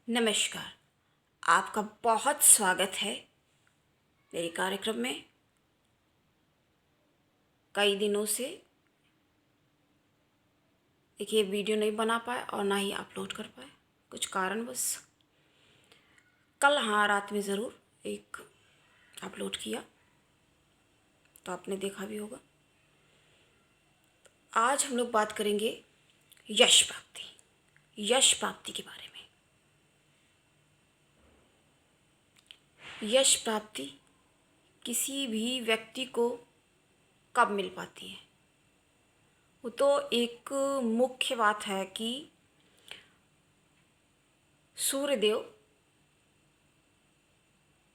नमस्कार। आपका बहुत स्वागत है मेरे कार्यक्रम में। कई दिनों से देखिए वीडियो नहीं बना पाए और ना ही अपलोड कर पाए, कुछ कारणवश। कल हाँ रात में ज़रूर एक अपलोड किया तो आपने देखा भी होगा। आज हम लोग बात करेंगे यश प्राप्ति के बारे में। यश प्राप्ति किसी भी व्यक्ति को कब मिल पाती है? वो तो एक मुख्य बात है कि सूर्यदेव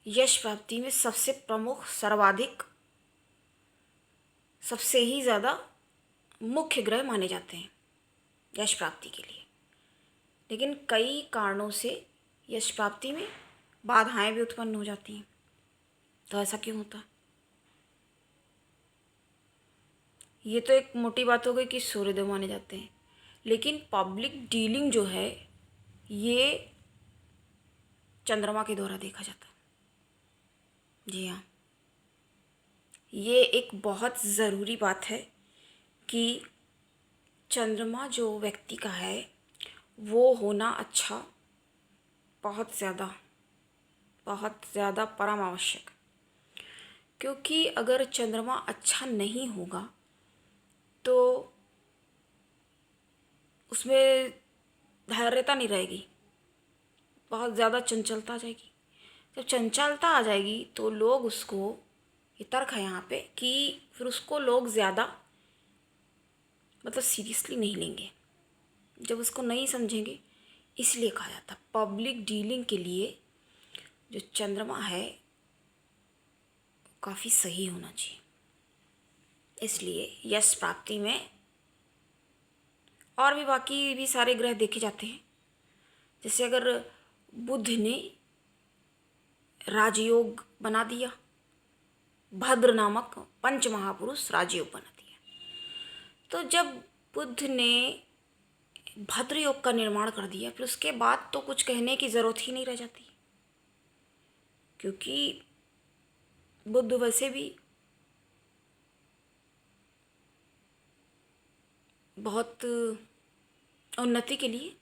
यश प्राप्ति में सबसे प्रमुख, सर्वाधिक, सबसे ही ज़्यादा मुख्य ग्रह माने जाते हैं यश प्राप्ति के लिए। लेकिन कई कारणों से यश प्राप्ति में बाधाएं भी उत्पन्न हो जाती हैं। तो ऐसा क्यों होता है? ये तो एक मोटी बात हो गई कि सूर्यदेव माने जाते हैं, लेकिन पब्लिक डीलिंग जो है ये चंद्रमा के द्वारा देखा जाता है। जी हाँ, ये एक बहुत ज़रूरी बात है कि चंद्रमा जो व्यक्ति का है वो होना अच्छा, बहुत ज़्यादा परम आवश्यक। क्योंकि अगर चंद्रमा अच्छा नहीं होगा तो उसमें धैर्यता नहीं रहेगी, बहुत ज़्यादा चंचलता आ जाएगी। जब चंचलता आ जाएगी तो लोग उसको, ये तर्क है यहाँ पे कि फिर उसको लोग ज़्यादा सीरियसली नहीं लेंगे, जब उसको नहीं समझेंगे। इसलिए कहा जाता पब्लिक डीलिंग के लिए जो चंद्रमा है काफ़ी सही होना चाहिए। इसलिए यश प्राप्ति में और भी बाकी भी सारे ग्रह देखे जाते हैं। जैसे अगर बुध ने राजयोग बना दिया, भद्र नामक पंच महापुरुष राजयोग बना दिया, तो जब बुध ने भद्र योग का निर्माण कर दिया फिर उसके बाद तो कुछ कहने की ज़रूरत ही नहीं रह जाती, क्योंकि बुध वैसे भी बहुत उन्नति के लिए,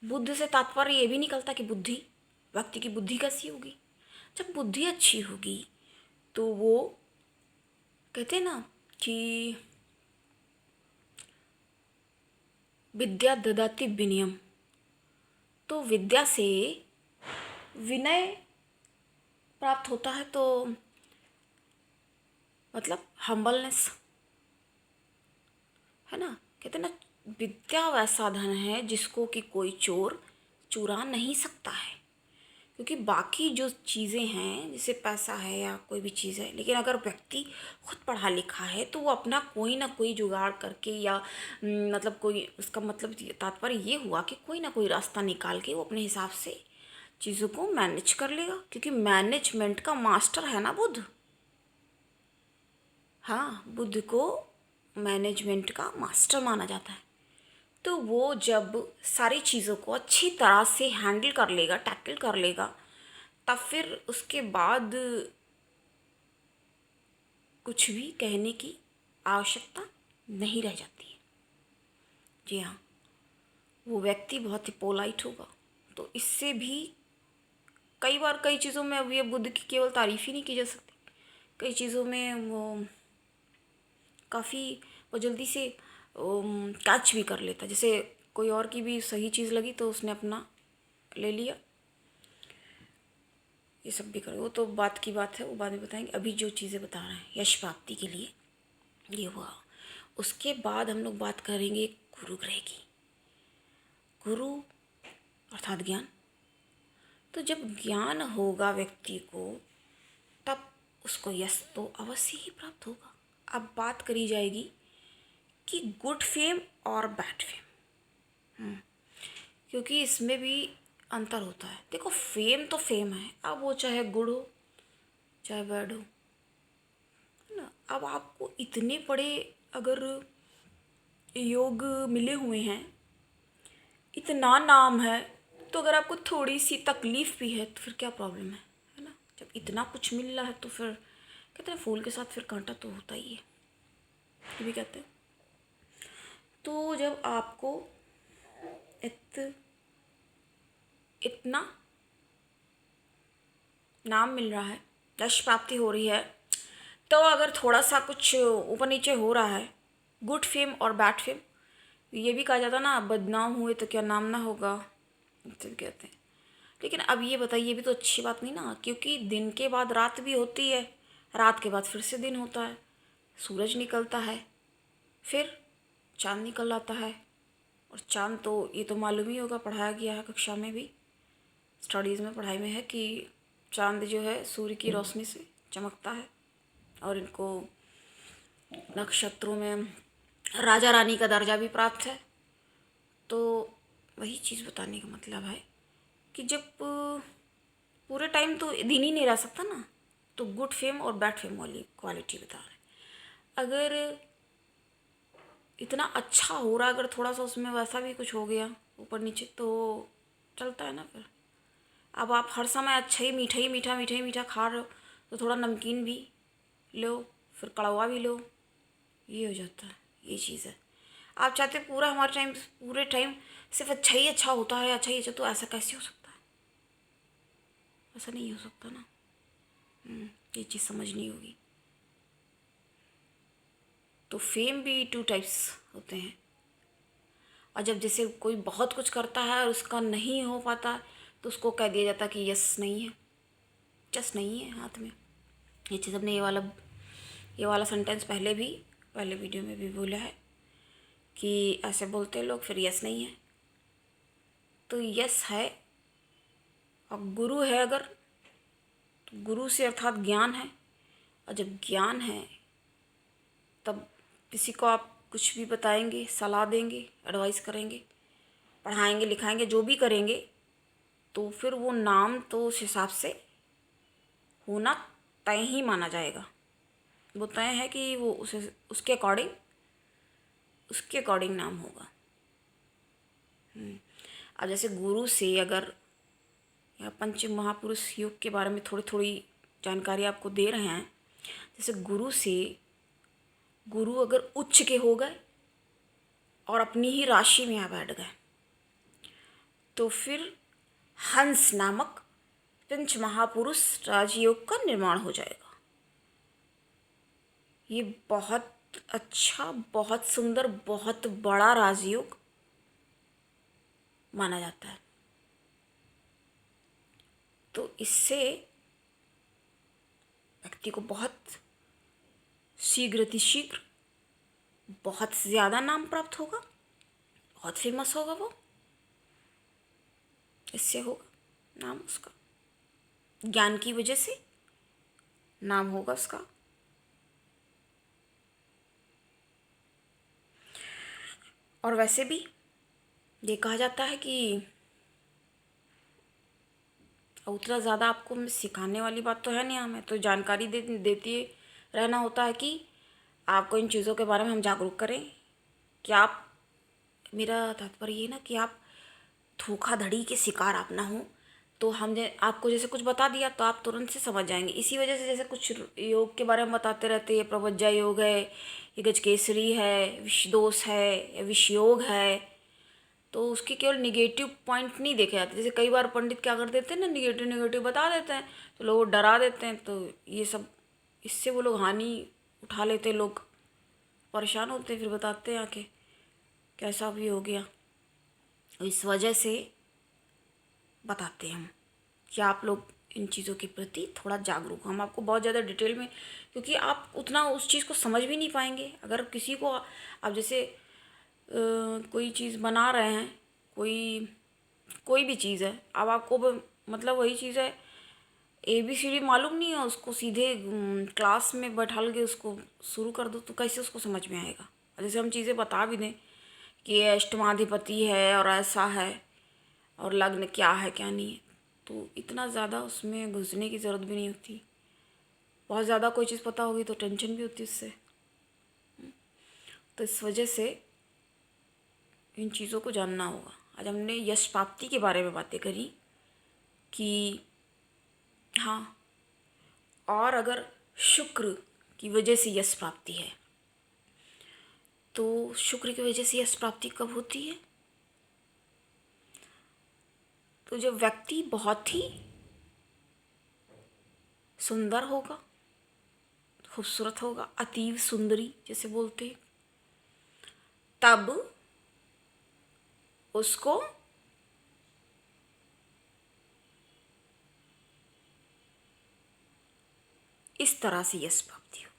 बुद्ध से तात्पर्य ये भी निकलता कि बुद्धि, व्यक्ति की बुद्धि कैसी होगी। जब बुद्धि अच्छी होगी तो वो कहते हैं ना कि विद्या ददाति विनयम, तो विद्या से विनय प्राप्त होता है। तो हम्बलनेस है ना। कहते हैं ना, विद्या वैसा धन है जिसको कि कोई चोर चुरा नहीं सकता है। क्योंकि बाकी जो चीज़ें हैं जैसे पैसा है या कोई भी चीज़ है, लेकिन अगर व्यक्ति खुद पढ़ा लिखा है तो वो अपना कोई ना कोई जुगाड़ करके या कोई, उसका तात्पर्य ये हुआ कि कोई ना कोई रास्ता निकाल के वो अपने हिसाब से चीज़ों को मैनेज कर लेगा। क्योंकि मैनेजमेंट का मास्टर है ना बुध। हाँ, बुध को मैनेजमेंट का मास्टर माना जाता है। तो वो जब सारी चीज़ों को अच्छी तरह से हैंडल कर लेगा, टैकल कर लेगा, तब फिर उसके बाद कुछ भी कहने की आवश्यकता नहीं रह जाती है। जी हाँ, वो व्यक्ति बहुत ही पोलाइट होगा। तो इससे भी कई बार कई चीज़ों में अब ये बुद्ध की केवल तारीफ़ ही नहीं की जा सकती, कई चीज़ों में वो काफ़ी वो जल्दी से कैच भी कर लेता। जैसे कोई और की भी सही चीज़ लगी तो उसने अपना ले लिया, ये सब भी करो। वो तो बात की बात है, वो बाद में बताएंगे। अभी जो चीज़ें बता रहे हैं यश प्राप्ति के लिए ये हुआ। उसके बाद हम लोग बात करेंगे गुरु ग्रह की। गुरु अर्थात ज्ञान। तो जब ज्ञान होगा व्यक्ति को तब उसको यश तो अवश्य ही प्राप्त होगा। अब बात करी जाएगी कि गुड फेम और बैड फेम, क्योंकि इसमें भी अंतर होता है। देखो, फेम तो फेम है, अब वो चाहे गुड हो चाहे बैड हो, है ना। अब आपको इतने बड़े अगर योग मिले हुए हैं, इतना नाम है, तो अगर आपको थोड़ी सी तकलीफ़ भी है तो फिर क्या प्रॉब्लम है ना। जब इतना कुछ मिल रहा है तो फिर कहते हैं फूल के साथ फिर कांटा तो होता ही है, ये भी कहते हैं। तो जब आपको इतना नाम मिल रहा है, यश प्राप्ति हो रही है, तो अगर थोड़ा सा कुछ ऊपर नीचे हो रहा है, गुड फेम और बैड फेम, ये भी कहा जाता ना, बदनाम हुए तो क्या नाम ना होगा, तो कहते हैं। लेकिन अब ये बताइए, ये भी तो अच्छी बात नहीं ना, क्योंकि दिन के बाद रात भी होती है, रात के बाद फिर से दिन होता है, सूरज निकलता है, फिर चाँद निकल आता है। और चाँद तो ये तो मालूम ही होगा, पढ़ाया गया है कक्षा में भी, स्टडीज़ में पढ़ाई में है कि चाँद जो है सूर्य की रोशनी से चमकता है और इनको नक्षत्रों में राजा रानी का दर्जा भी प्राप्त है। तो वही चीज़ बताने का मतलब है कि जब पूरे टाइम तो दिन ही नहीं रह सकता ना, तो गुड फेम और बैड फेम वाली क्वालिटी बता रहे। अगर इतना अच्छा हो रहा, अगर थोड़ा सा उसमें वैसा भी कुछ हो गया ऊपर नीचे तो चलता है ना फिर। अब आप हर समय अच्छा ही मीठा ही मीठा मीठा ही मीठा खा रहे हो तो थोड़ा नमकीन भी लो, फिर कड़वा भी लो, ये हो जाता है, ये चीज़ है। आप चाहते पूरा हमारे टाइम पूरे टाइम सिर्फ अच्छा ही अच्छा होता है, अच्छा ही अच्छा, तो ऐसा कैसे हो सकता है? ऐसा नहीं हो सकता ना। ये चीज़ समझनी होगी। तो फेम भी 2 टाइप्स होते हैं, और जब जैसे कोई बहुत कुछ करता है और उसका नहीं हो पाता तो उसको कह दिया जाता है कि यस नहीं है, जस नहीं है हाथ में। ये चीज़ हमने ये वाला सेंटेंस पहले वीडियो में भी बोला है कि ऐसे बोलते हैं लोग, फिर यस नहीं है। तो यस है, और गुरु है अगर, तो गुरु से अर्थात ज्ञान है, और जब ज्ञान है तब किसी को आप कुछ भी बताएंगे, सलाह देंगे, एडवाइस करेंगे, पढ़ाएंगे, लिखाएंगे, जो भी करेंगे, तो फिर वो नाम तो उस हिसाब से होना तय ही माना जाएगा। वो तय है कि वो उसके अकॉर्डिंग नाम होगा। अब जैसे गुरु से अगर या पंच महापुरुष योग के बारे में थोड़ी थोड़ी जानकारी आपको दे रहे हैं, जैसे गुरु अगर उच्च के हो गए और अपनी ही राशि में आ बैठ गए, तो फिर हंस नामक पंच महापुरुष राजयोग का निर्माण हो जाएगा। ये बहुत अच्छा, बहुत सुंदर, बहुत बड़ा राजयोग माना जाता है। तो इससे व्यक्ति को बहुत शीघ्र बहुत ज़्यादा नाम प्राप्त होगा, बहुत फेमस होगा वो, इससे होगा नाम उसका, ज्ञान की वजह से नाम होगा उसका। और वैसे भी ये कहा जाता है कि उतना ज़्यादा आपको मैं सिखाने वाली बात तो है नहीं, हमें तो जानकारी देती रहना होता है कि आपको इन चीज़ों के बारे में हम जागरूक करें कि आप, मेरा तात्पर्य ये ना कि आप धोखाधड़ी के शिकार आप ना हो। तो हमने आपको जैसे कुछ बता दिया तो आप तुरंत से समझ जाएंगे। इसी वजह से जैसे कुछ योग के बारे में बताते रहते हैं, प्रवज्जा योग है, ये गजकेसरी है, विषदोष है, या विष योग है, तो उसके केवल निगेटिव पॉइंट नहीं देखे जाते। जैसे कई बार पंडित क्या कर देते हैं ना, निगेटिव बता देते हैं तो लोग डरा देते हैं, तो ये सब इससे वो लोग हानि उठा लेते हैं, लोग परेशान होते हैं, फिर बताते हैं आके कैसा भी हो गया। इस वजह से बताते हैं हम कि आप लोग इन चीज़ों के प्रति थोड़ा जागरूक। हम आपको बहुत ज़्यादा डिटेल में, क्योंकि आप उतना उस चीज़ को समझ भी नहीं पाएंगे। अगर किसी को आप जैसे कोई चीज़ बना रहे हैं, कोई भी चीज़ है, अब आपको मतलब वही चीज़ है ABCD मालूम नहीं है, उसको सीधे क्लास में बैठा के उसको शुरू कर दो तो कैसे उसको समझ में आएगा। जैसे हम चीज़ें बता भी दें कि ये अष्टमाधिपति है और ऐसा है और लग्न क्या है क्या नहीं है, तो इतना ज़्यादा उसमें घुसने की ज़रूरत भी नहीं होती। बहुत ज़्यादा कोई चीज़ पता होगी तो टेंशन भी होती उससे। तो इस वजह से इन चीज़ों को जानना होगा। आज हमने यश प्राप्ति के बारे में बातें करी कि हाँ, और अगर शुक्र की वजह से यश प्राप्ति है तो शुक्र की वजह से यश प्राप्ति कब होती है? तो जब व्यक्ति बहुत ही सुंदर होगा, खूबसूरत होगा, अतीव सुंदरी जैसे बोलते हैं, तब उसको इस तरह से यश प्राप्ति होगी।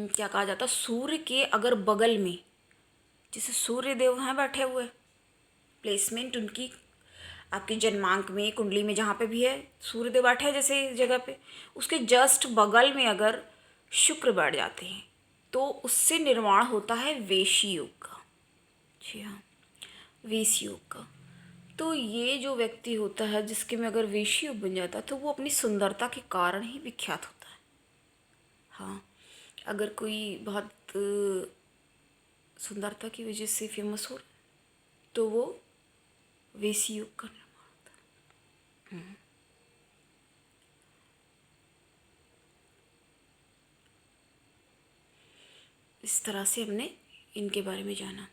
क्या कहा जाता, सूर्य के अगर बगल में जैसे सूर्य देव हैं बैठे हुए, प्लेसमेंट उनकी आपके जन्मांक में, कुंडली में, जहाँ पे भी है सूर्य देव बैठे हैं जैसे इस जगह पे, उसके जस्ट बगल में अगर शुक्र बैठ जाते हैं तो उससे निर्माण होता है वेशी योग का। जी हाँ, वेशी योग का। तो ये जो व्यक्ति होता है जिसके में अगर वेशी योग बन जाता है तो वो अपनी सुंदरता के कारण ही विख्यात होता है। हाँ, अगर कोई बहुत सुंदरता की वजह से फेमस हो तो वो वेशी योग का निर्माण होता है। इस तरह से हमने इनके बारे में जाना।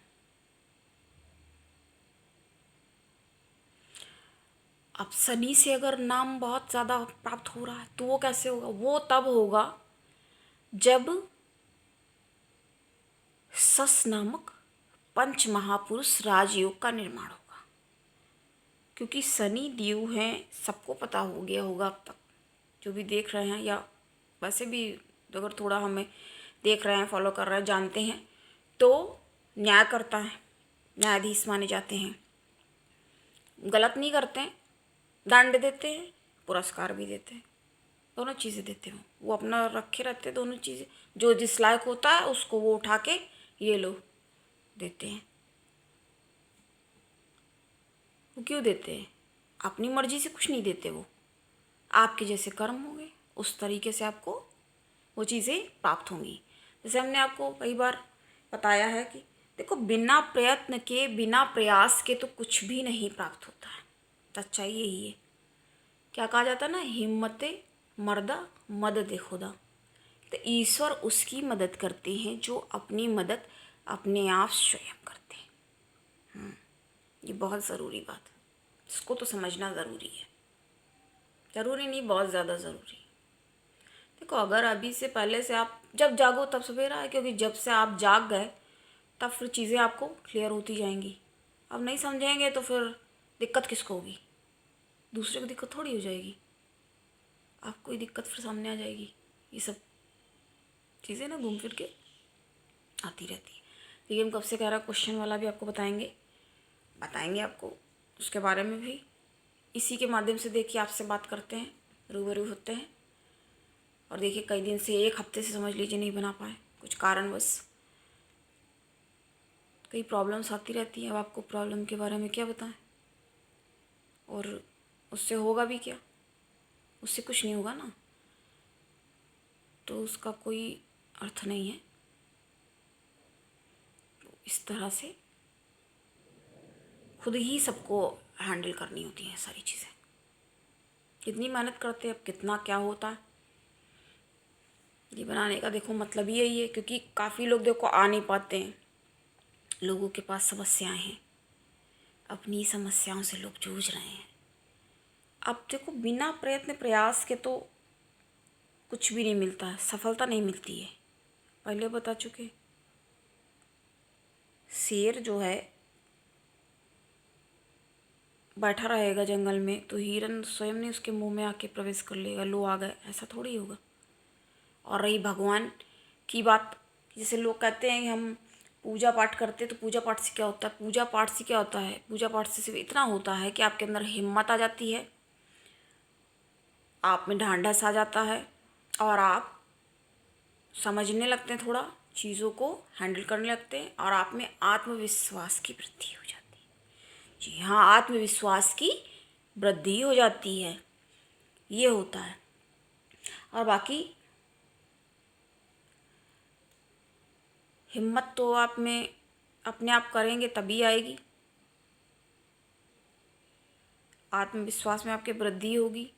अब शनि से अगर नाम बहुत ज़्यादा प्राप्त हो रहा है तो वो कैसे होगा? वो तब होगा जब सस नामक पंच महापुरुष राजयोग का निर्माण होगा। क्योंकि शनि देव हैं, सबको पता हो गया होगा अब तक, जो भी देख रहे हैं या वैसे भी अगर थोड़ा हमें देख रहे हैं, फॉलो कर रहे हैं, जानते हैं, तो न्याय करता है, न्यायाधीश माने जाते हैं, गलत नहीं करते हैं, दंड देते हैं, पुरस्कार भी देते हैं, दोनों चीज़ें देते हैं। वो अपना रखे रहते हैं दोनों चीज़ें, जो जिस लायक होता है उसको वो उठा के ये लो देते हैं। वो क्यों देते हैं? अपनी मर्जी से कुछ नहीं देते, वो आपके जैसे कर्म होंगे उस तरीके से आपको वो चीज़ें प्राप्त होंगी। जैसे हमने आपको कई बार बताया है कि देखो, बिना प्रयत्न के, बिना प्रयास के तो कुछ भी नहीं प्राप्त होता है। सच्चाई यही है। क्या कहा जाता है ना, हिम्मते मर्दा मदद खुदा। तो ईश्वर उसकी मदद करते हैं जो अपनी मदद अपने आप स्वयं करते हैं। ये बहुत ज़रूरी बात है, इसको तो समझना ज़रूरी है। ज़रूरी नहीं, बहुत ज़्यादा ज़रूरी। देखो, अगर अभी से पहले से आप जब जागो तब सवेरा है, क्योंकि जब से आप जाग गए तब फिर चीज़ें आपको क्लियर होती जाएंगी। अब नहीं समझेंगे तो फिर दिक्कत किसको होगी? दूसरे को दिक्कत थोड़ी हो जाएगी, आपको ही दिक्कत फिर सामने आ जाएगी। ये सब चीज़ें ना घूम फिर के आती रहती है। देखिए, हम कब से कह रहा, क्वेश्चन वाला भी आपको बताएंगे आपको उसके बारे में भी। इसी के माध्यम से देखिए आपसे बात करते हैं, रूबरू होते हैं। और देखिए, कई दिन से, एक हफ्ते से समझ लीजिए नहीं बना पाए, कुछ कारणवश कई प्रॉब्लम्स आती रहती हैं। अब आपको प्रॉब्लम के बारे में क्या बताएं, और उससे होगा भी क्या? उससे कुछ नहीं होगा ना, तो उसका कोई अर्थ नहीं है। तो इस तरह से खुद ही सबको हैंडल करनी होती हैं सारी चीज़ें। कितनी मेहनत करते हैं, अब कितना क्या होता है ये बनाने का, देखो मतलब ही यही है। क्योंकि काफ़ी लोग देखो आ नहीं पाते हैं, लोगों के पास समस्याएं हैं, अपनी समस्याओं से लोग जूझ रहे हैं। अब देखो, बिना प्रयत्न प्रयास के तो कुछ भी नहीं मिलता है, सफलता नहीं मिलती है। पहले बता चुके, शेर जो है बैठा रहेगा जंगल में तो हिरन स्वयं ने उसके मुंह में आके प्रवेश कर लेगा, लो आ गए, ऐसा थोड़ी होगा। और रही भगवान की बात, जैसे लोग कहते हैं कि हम पूजा पाठ करते, तो पूजा पाठ से क्या होता है? पूजा पाठ से क्या होता है? पूजा पाठ से सिर्फ इतना होता है कि आपके अंदर हिम्मत आ जाती है, आप में ढांढस आ जाता है, और आप समझने लगते हैं, थोड़ा चीज़ों को हैंडल करने लगते हैं, और आप में आत्मविश्वास की वृद्धि हो जाती है। जी हाँ, आत्मविश्वास की वृद्धि हो जाती है, ये होता है। और बाकी हिम्मत तो आप में अपने आप करेंगे तभी आएगी। आत्मविश्वास में आपके वृद्धि होगी।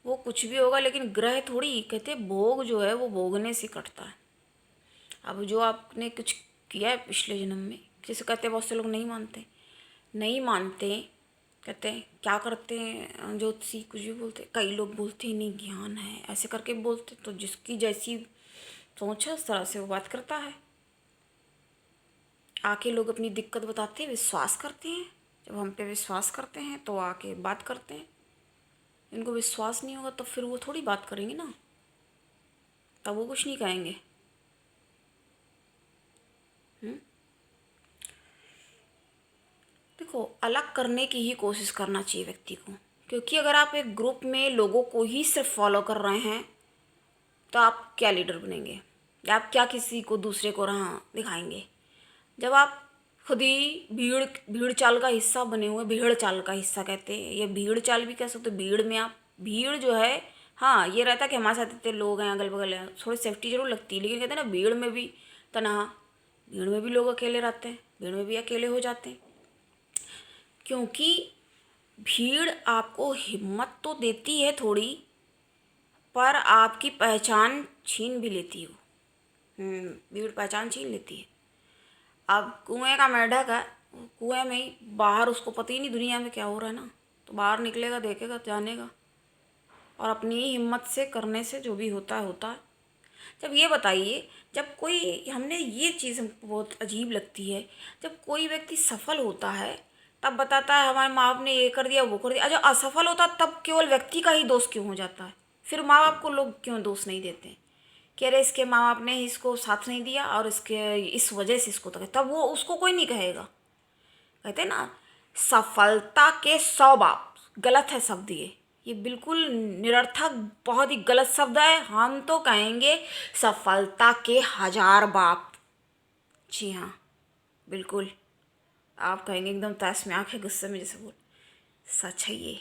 वो कुछ भी होगा, लेकिन ग्रह थोड़ी कहते, भोग जो है वो भोगने से कटता है। अब जो आपने कुछ किया है पिछले जन्म में, जैसे कहते हैं बहुत से लोग नहीं मानते, कहते हैं क्या करते हैं ज्योतिषी, कुछ भी बोलते, कई लोग बोलते हैं नहीं ज्ञान है ऐसे करके बोलते, तो जिसकी जैसी सोच है उस तरह से वो बात करता है। आके लोग अपनी दिक्कत बताते हैं, विश्वास करते हैं। जब हम पे विश्वास करते हैं तो आके बात करते हैं। इनको विश्वास नहीं होगा तो फिर वो थोड़ी बात करेंगे ना, तब वो कुछ नहीं कहेंगे। देखो, अलग करने की ही कोशिश करना चाहिए व्यक्ति को, क्योंकि अगर आप एक ग्रुप में लोगों को ही सिर्फ फॉलो कर रहे हैं तो आप क्या लीडर बनेंगे, या आप क्या किसी को दूसरे को राह दिखाएंगे। जब आप खुद ही भीड़ चाल का हिस्सा बने हुए, भीड़ चाल का हिस्सा कहते हैं, ये भीड़ चाल भी कह सकते हो। भीड़ में आप, भीड़ जो है, हाँ ये रहता है कि हमारे साथ इतने लोग हैं, अगल बगल हैं, थोड़ी सेफ्टी जरूर लगती है, लेकिन कहते हैं ना भीड़ में भी तनहा, भीड़ में भी लोग अकेले रहते हैं, भीड़ में भी अकेले हो जाते हैं। क्योंकि भीड़ आपको हिम्मत तो देती है थोड़ी, पर आपकी पहचान छीन भी लेती हो। भीड़ पहचान छीन लेती है। अब कुएं का मेंढक है, कुएं में ही, बाहर उसको पता ही नहीं दुनिया में क्या हो रहा है ना, तो बाहर निकलेगा, देखेगा, जानेगा, और अपनी ही हिम्मत से करने से जो भी होता है होता है। जब ये बताइए, जब कोई, हमने ये चीज़ हमको बहुत अजीब लगती है, जब कोई व्यक्ति सफल होता है तब बताता है हमारे माँ बाप ने ये कर दिया वो कर दिया, जब असफल होता है तब केवल व्यक्ति का ही दोष क्यों हो जाता है। फिर माँ बाप को लोग क्यों दोष नहीं देते कि अरे इसके माँ बाप ने इसको साथ नहीं दिया और इसके इस वजह से इसको, तब वो उसको कोई नहीं कहेगा। कहते हैं ना, सफलता के 100 बाप, गलत है शब्द ये बिल्कुल निरर्थक, बहुत ही गलत शब्द है। हम तो कहेंगे सफलता के 1000 बाप। जी हाँ, बिल्कुल। आप कहेंगे एकदम तैस में आंखें गुस्से में जैसे बोल, सच है ये।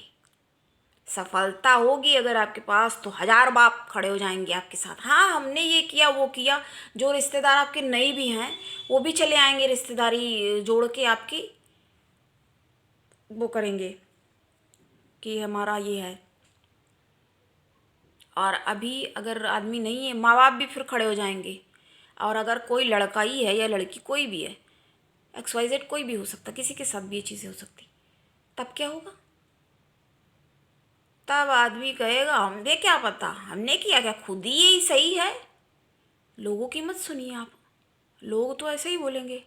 सफलता होगी अगर आपके पास तो 1000 बाप खड़े हो जाएंगे आपके साथ। हाँ हमने ये किया वो किया, जो रिश्तेदार आपके नहीं भी हैं वो भी चले आएंगे, रिश्तेदारी जोड़ के आपकी वो करेंगे कि हमारा ये है। और अभी अगर आदमी नहीं है, माँ बाप भी फिर खड़े हो जाएंगे। और अगर कोई लड़का ही है या लड़की, कोई भी है, XYZ कोई भी हो सकता, किसी के साथ भी ये चीज़ें हो सकती, तब क्या होगा। तब आदमी कहेगा हमने क्या पता, हमने किया क्या, खुद ही यही सही है। लोगों की मत सुनिए आप, लोग तो ऐसे ही बोलेंगे।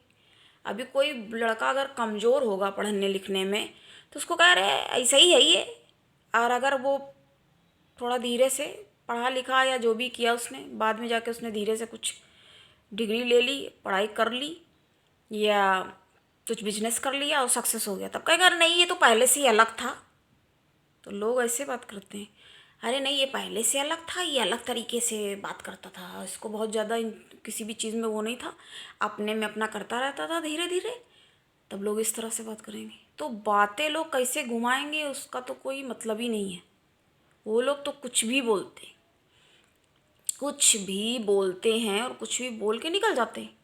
अभी कोई लड़का अगर कमज़ोर होगा पढ़ने लिखने में तो उसको कह रहे ऐसा ही है ये। और अगर वो थोड़ा धीरे से पढ़ा लिखा या जो भी किया उसने, बाद में जाके उसने धीरे से कुछ डिग्री ले ली, पढ़ाई कर ली, या कुछ बिजनेस कर लिया और सक्सेस हो गया, तब कहेगा अरे नहीं ये तो पहले से ही अलग था। तो लोग ऐसे बात करते हैं, अरे नहीं ये पहले से अलग था, ये अलग तरीके से बात करता था, इसको बहुत ज़्यादा किसी भी चीज़ में वो नहीं था, अपने में अपना करता रहता था धीरे धीरे, तब लोग इस तरह से बात करेंगे। तो बातें लोग कैसे घुमाएंगे उसका तो कोई मतलब ही नहीं है। वो लोग तो कुछ भी बोलते हैं और कुछ भी बोल के निकल जाते हैं।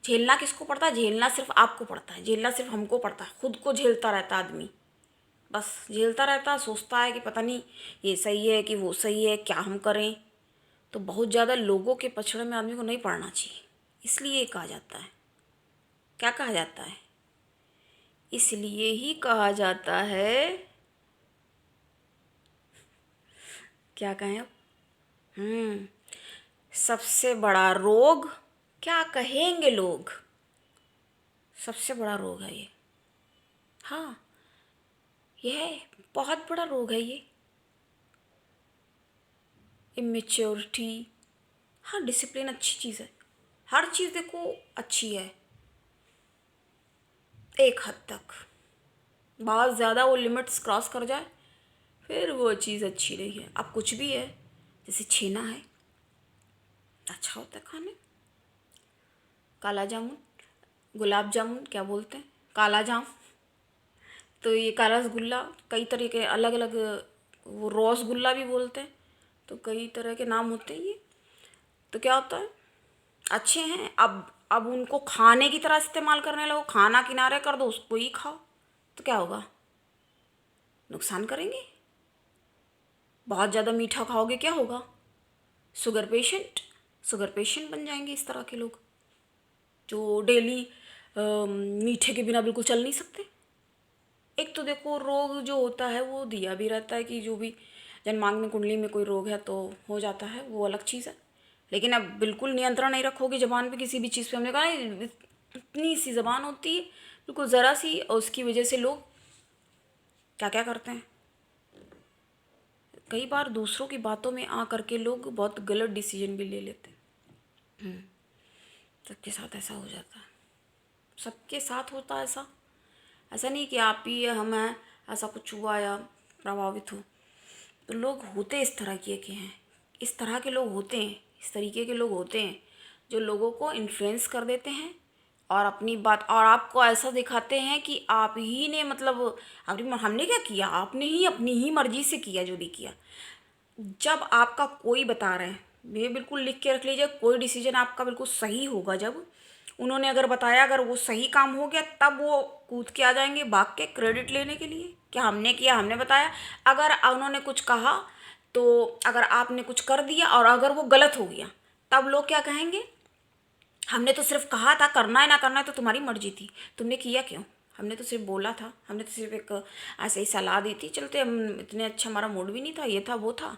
झेलना किसको पड़ता है, झेलना सिर्फ आपको पड़ता है, झेलना सिर्फ हमको पड़ता है, खुद को झेलता रहता आदमी, बस झेलता रहता, सोचता है कि पता नहीं ये सही है कि वो सही है, क्या हम करें। तो बहुत ज़्यादा लोगों के पछड़े में आदमी को नहीं पड़ना चाहिए। इसलिए कहा जाता है, क्या कहा जाता है, इसलिए ही कहा जाता है, क्या कहें अब, सबसे बड़ा रोग, क्या कहेंगे लोग, सबसे बड़ा रोग है ये। हाँ, यह बहुत बड़ा रोग है ये, इमेच्योरिटी। हाँ, डिसिप्लिन अच्छी चीज़ है, हर चीज़ देखो अच्छी है एक हद तक। बहुत ज़्यादा वो लिमिट्स क्रॉस कर जाए फिर वो चीज़ अच्छी नहीं है। अब कुछ भी है, जैसे छेना है, अच्छा होता है खाने, काला जामुन, गुलाब जामुन क्या बोलते हैं, काला जाम, तो ये काला रसगुल्ला, कई तरह के अलग अलग, वो रसगुल्ला भी बोलते हैं, तो कई तरह के नाम होते हैं ये। तो क्या होता है, अच्छे हैं। अब अब उनको खाने की तरह इस्तेमाल करने लगो, खाना किनारे कर दो, उसको ही खाओ, तो क्या होगा? नुकसान करेंगे। बहुत ज़्यादा मीठा खाओगे क्या होगा? शुगर पेशेंट, शुगर पेशेंट बन जाएंगे इस तरह के लोग, जो डेली मीठे के बिना बिल्कुल चल नहीं सकते। एक तो देखो रोग जो होता है वो दिया भी रहता है कि जो भी जन्मांगनी कुंडली में कोई रोग है तो हो जाता है, वो अलग चीज़ है। लेकिन अब बिल्कुल नियंत्रण नहीं रखोगे ज़बान पे किसी भी चीज़ पे, हमने कहा ना इतनी सी ज़बान होती है बिल्कुल ज़रा सी, और उसकी वजह से लोग क्या क्या करते हैं। कई बार दूसरों की बातों में आ करके लोग बहुत गलत डिसीजन भी ले लेते हैं। सबके साथ ऐसा हो जाता है, सबके साथ होता है ऐसा। ऐसा नहीं कि आप ही हम हैं ऐसा कुछ हुआ या प्रभावित हो, तो लोग होते इस तरह के हैं, इस तरह के लोग होते हैं, इस तरीके के लोग होते हैं जो लोगों को इन्फ्लुएंस कर देते हैं और अपनी बात, और आपको ऐसा दिखाते हैं कि आप ही ने मतलब हमने क्या किया, आपने ही अपनी ही मर्जी से किया जो भी किया। जब आपका कोई बता रहे हैं, ये बिल्कुल लिख के रख लीजिए, कोई डिसीजन आपका बिल्कुल सही होगा जब उन्होंने अगर बताया, अगर वो सही काम हो गया तब वो कूद के आ जाएंगे भाग के क्रेडिट लेने के लिए, कि हमने किया, हमने बताया। अगर उन्होंने कुछ कहा तो अगर आपने कुछ कर दिया और अगर वो गलत हो गया तब लोग क्या कहेंगे, हमने तो सिर्फ कहा था, करना है ना करना है तो तुम्हारी मर्जी थी, तुमने किया क्यों, हमने तो सिर्फ बोला था, हमने तो सिर्फ एक ऐसे ही सलाह दी थी, चलते हम इतने अच्छा हमारा मूड भी नहीं था, ये था वो था।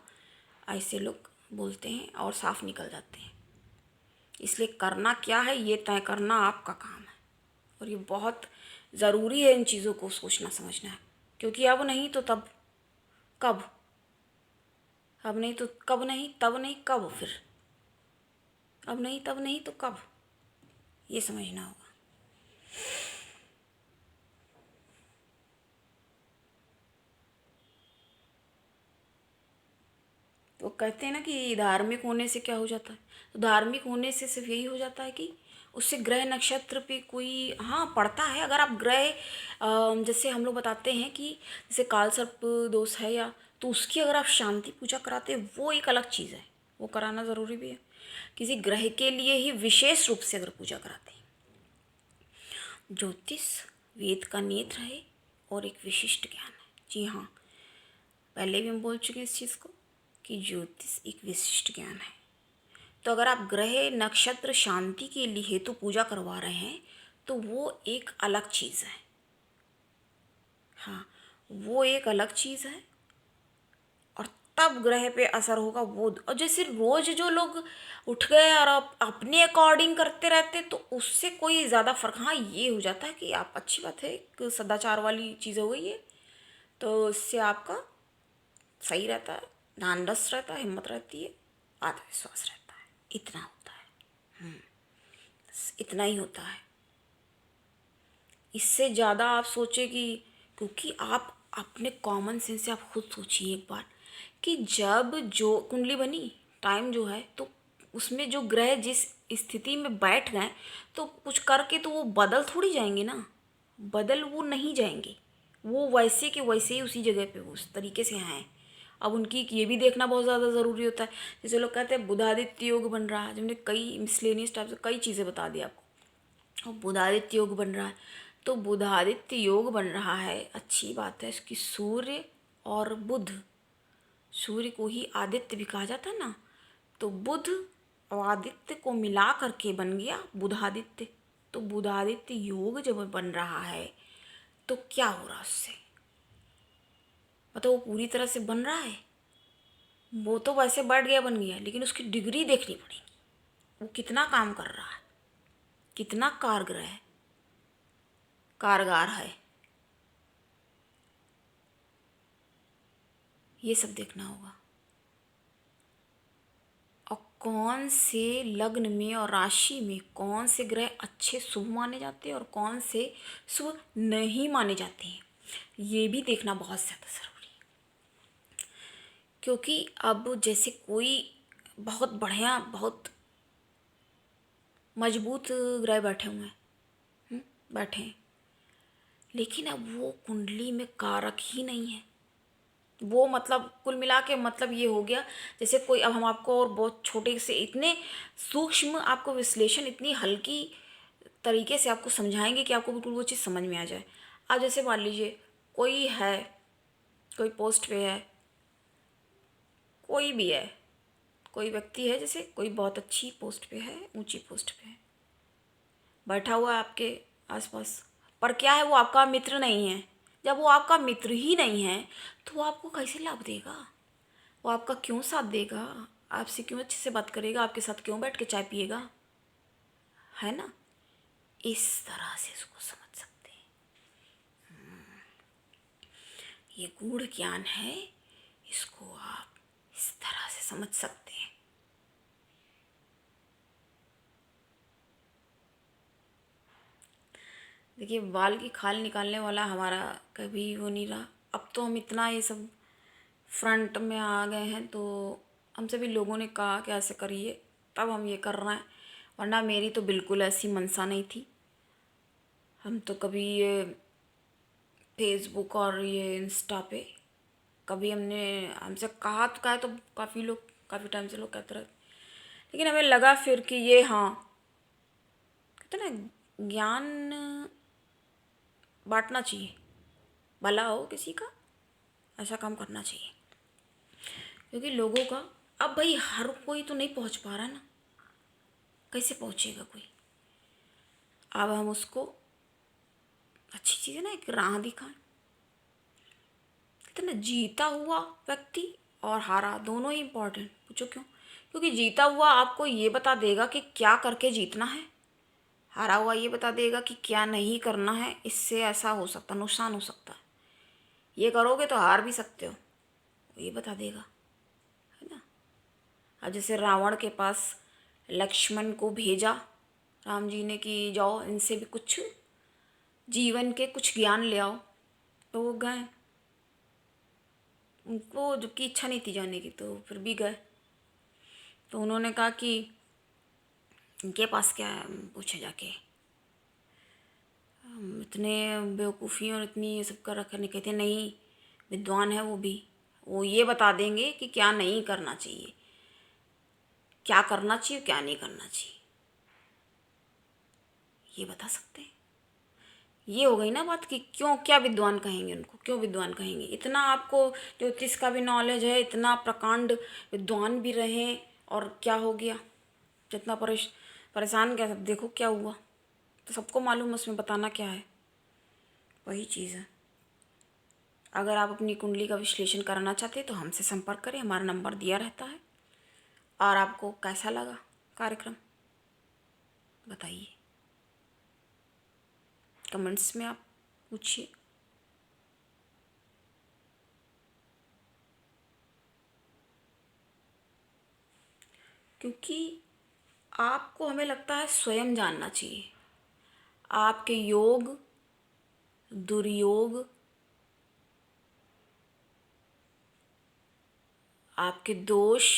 ऐसे लोग बोलते हैं और साफ निकल जाते हैं। इसलिए करना क्या है ये तय करना आपका काम है, और ये बहुत ज़रूरी है इन चीज़ों को सोचना समझना है, क्योंकि अब नहीं तो तब, कब, अब नहीं तो कब नहीं, तब नहीं कब, फिर अब नहीं तब नहीं तो कब, ये समझना होगा। तो कहते हैं ना कि धार्मिक होने से क्या हो जाता है, तो धार्मिक होने से सिर्फ यही हो जाता है कि उससे ग्रह नक्षत्र पे कोई हाँ पड़ता है। अगर आप ग्रह जैसे हम लोग बताते हैं कि जैसे काल सर्प दोष है या, तो उसकी अगर आप शांति पूजा कराते हैं वो एक अलग चीज़ है, वो कराना ज़रूरी भी है। किसी ग्रह के लिए ही विशेष रूप से अगर पूजा कराते हैं। ज्योतिष वेद का नेत्र है और एक विशिष्ट ज्ञान है। जी हाँ, पहले भी हम बोल चुके हैं इस चीज़ को कि ज्योतिष एक विशिष्ट ज्ञान है। तो अगर आप ग्रह नक्षत्र शांति के लिए हेतु पूजा करवा रहे हैं तो वो एक अलग चीज़ है। हाँ, वो एक अलग चीज़ है, और तब ग्रह पे असर होगा वो। और जैसे रोज जो लोग उठ गए और अपने अकॉर्डिंग करते रहते तो उससे कोई ज़्यादा फर्क, हाँ ये हो जाता है कि आप, अच्छी बात है, एक सदाचार वाली चीज़ हो गई है, तो इससे आपका सही रहता है, ध्यान रस रहता है, हिम्मत रहती है, आत्मविश्वास रहता है, इतना होता है। बस इतना ही होता है। इससे ज़्यादा आप सोचे कि, क्योंकि आप अपने कॉमन सेंस से आप खुद सोचिए एक बार कि जब जो कुंडली बनी टाइम जो है, तो उसमें जो ग्रह जिस स्थिति में बैठ गए तो कुछ करके तो वो बदल थोड़ी जाएंगे ना, बदल वो नहीं जाएंगे, वो वैसे के वैसे ही उसी जगह पे उस तरीके से हैं। अब उनकी ये भी देखना बहुत ज़्यादा ज़रूरी होता है। जैसे लोग कहते हैं बुधादित्य योग बन रहा है, जिनने कई मिसलेनियस टाइप से कई चीज़ें बता दी आपको, और बुधादित्य योग बन रहा है, तो बुधादित्य योग बन रहा है, अच्छी बात है। इसकी सूर्य और बुध, सूर्य को ही आदित्य भी कहा जाता है ना, तो बुध और आदित्य को मिला करके बन गया बुधादित्य। तो बुधादित्य योग जब बन रहा है तो क्या हो रहा है उससे, मतलब वो पूरी तरह से बन रहा है, वो तो वैसे बढ़ गया बन गया, लेकिन उसकी डिग्री देखनी पड़ेगी, वो कितना काम कर रहा है, कितना कारगर है, कारगर है, ये सब देखना होगा। और कौन से लग्न में और राशि में कौन से ग्रह अच्छे शुभ माने जाते हैं और कौन से शुभ नहीं माने जाते हैं, ये भी देखना बहुत ज़्यादा ज़रूरी है। क्योंकि अब जैसे कोई बहुत बढ़िया, बहुत मजबूत ग्रह बैठे हुए हैं, बैठे हैं, लेकिन अब वो कुंडली में कारक ही नहीं है, वो मतलब कुल मिला के मतलब ये हो गया, जैसे कोई, अब हम आपको और बहुत छोटे से इतने सूक्ष्म आपको विश्लेषण इतनी हल्की तरीके से आपको समझाएंगे कि आपको बिल्कुल वो चीज़ समझ में आ जाए। अब जैसे मान लीजिए कोई है, कोई पोस्ट पे है, कोई भी है, कोई व्यक्ति है, जैसे कोई बहुत अच्छी पोस्ट पे है, ऊंची पोस्ट पे है, बैठा हुआ है आपके आसपास, पर क्या है, वो आपका मित्र नहीं है। जब वो आपका मित्र ही नहीं है तो वो आपको कैसे लाभ देगा? वो आपका क्यों साथ देगा? आपसे क्यों अच्छे से बात करेगा? आपके साथ क्यों बैठ के चाय पिएगा? है ना? इस तरह से इसको समझ सकते हैं। ये गूढ़ ज्ञान है, इसको आप इस तरह से समझ सकते हैं। देखिए, बाल की खाल निकालने वाला हमारा कभी वो नहीं रहा। अब तो हम इतना ये सब फ्रंट में आ गए हैं, तो हमसे भी लोगों ने कहा कि ऐसे करिए, तब हम ये कर रहे हैं, वरना मेरी तो बिल्कुल ऐसी मंशा नहीं थी। हम तो कभी ये फेसबुक और ये इंस्टा पे कभी हमने, हमसे कहा तो कहा, तो काफ़ी लोग काफ़ी टाइम से लोग कहते रहे, लेकिन हमें लगा फिर कि ये, हाँ, कहते ना, ज्ञान बांटना चाहिए, भला हो किसी का, ऐसा काम करना चाहिए। क्योंकि लोगों का, अब भाई हर कोई तो नहीं पहुंच पा रहा ना, कैसे पहुंचेगा कोई? अब हम उसको अच्छी चीज़ है ना, एक राह दिखाएं। कहते ना, जीता हुआ व्यक्ति और हारा दोनों ही इम्पोर्टेंट। पूछो क्यों? क्योंकि जीता हुआ आपको ये बता देगा कि क्या करके जीतना है, हारा हुआ ये बता देगा कि क्या नहीं करना है, इससे ऐसा हो सकता, नुकसान हो सकता है, ये करोगे तो हार भी सकते हो, ये बता देगा, है ना? अब जैसे रावण के पास लक्ष्मण को भेजा राम जी ने कि जाओ इनसे भी कुछ जीवन के कुछ ज्ञान ले आओ, तो वो गए। उनको जबकि इच्छा नहीं थी जाने की, तो फिर भी गए। तो उन्होंने कहा कि इनके पास क्या है, पूछे जाके, इतने बेवकूफ़ी और इतनी ये सब कर रखा, नहीं कहते नहीं, विद्वान है वो भी, वो ये बता देंगे कि क्या नहीं करना चाहिए, क्या करना चाहिए, क्या नहीं करना चाहिए, ये बता सकते हैं। ये हो गई ना बात कि क्यों, क्या विद्वान कहेंगे उनको, क्यों विद्वान कहेंगे? इतना आपको ज्योतिष का भी नॉलेज है, इतना प्रकांड विद्वान भी रहे, और क्या हो गया? जितना परेशान क्या, सब देखो क्या हुआ, तो सबको मालूम है उसमें बताना क्या है। वही चीज़ है। अगर आप अपनी कुंडली का विश्लेषण कराना चाहते हैं तो हमसे संपर्क करें, हमारा नंबर दिया रहता है। और आपको कैसा लगा कार्यक्रम, बताइए, कमेंट्स में आप पूछिए। क्योंकि आपको, हमें लगता है, स्वयं जानना चाहिए आपके योग, दुर्योग, आपके दोष,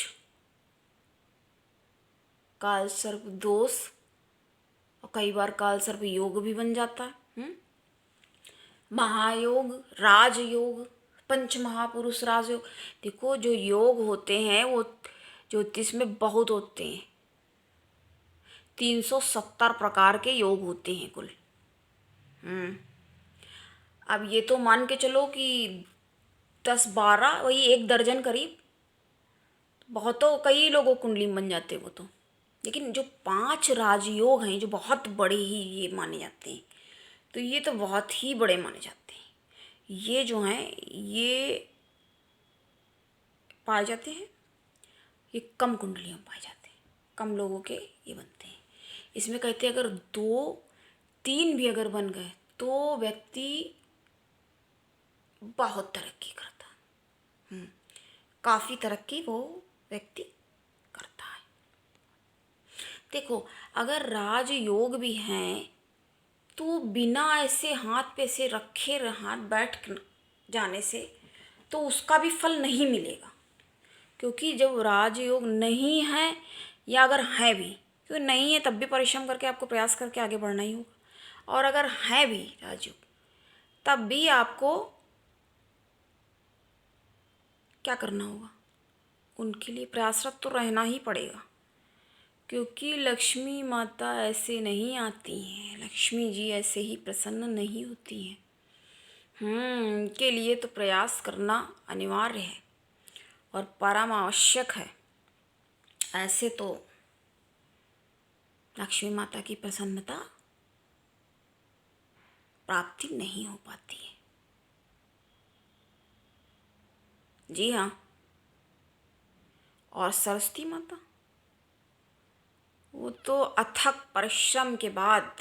काल सर्प दोष, और कई बार काल सर्प योग भी बन जाता है। महायोग, राजयोग, पंच महापुरुष राजयोग। देखो, जो योग होते हैं वो ज्योतिष में बहुत होते हैं, 370 प्रकार के योग होते हैं कुल। अब ये तो मान के चलो कि 10-12, वही 1 दर्जन करीब, बहुत, तो कई लोगों को कुंडली में बन जाते हैं वो तो। लेकिन जो 5 राजयोग हैं, जो बहुत बड़े ही ये माने जाते हैं, तो ये तो बहुत ही बड़े माने जाते हैं। ये जो हैं, ये पाए जाते हैं, ये कम कुंडलियों में पाए जाते हैं, कम लोगों के ये बनते हैं। इसमें कहते हैं अगर 2-3 भी अगर बन गए तो व्यक्ति बहुत तरक्की करता है, काफ़ी तरक्की वो व्यक्ति करता है। देखो, अगर राजयोग भी हैं तो बिना ऐसे हाथ पे से रखे, हाथ बैठ जाने से तो उसका भी फल नहीं मिलेगा। क्योंकि जब राजयोग नहीं है, या अगर है भी, क्योंकि नहीं है तब भी परिश्रम करके आपको प्रयास करके आगे बढ़ना ही होगा, और अगर है भी राजयोग तब भी आपको क्या करना होगा? उनके लिए प्रयासरत तो रहना ही पड़ेगा, क्योंकि लक्ष्मी माता ऐसे नहीं आती हैं, लक्ष्मी जी ऐसे ही प्रसन्न नहीं होती हैं। उनके लिए तो प्रयास करना अनिवार्य है और परम आवश्यक है। ऐसे तो लक्ष्मी माता की प्रसन्नता प्राप्ति नहीं हो पाती है। जी हाँ। और सरस्वती माता, वो तो अथक परिश्रम के बाद,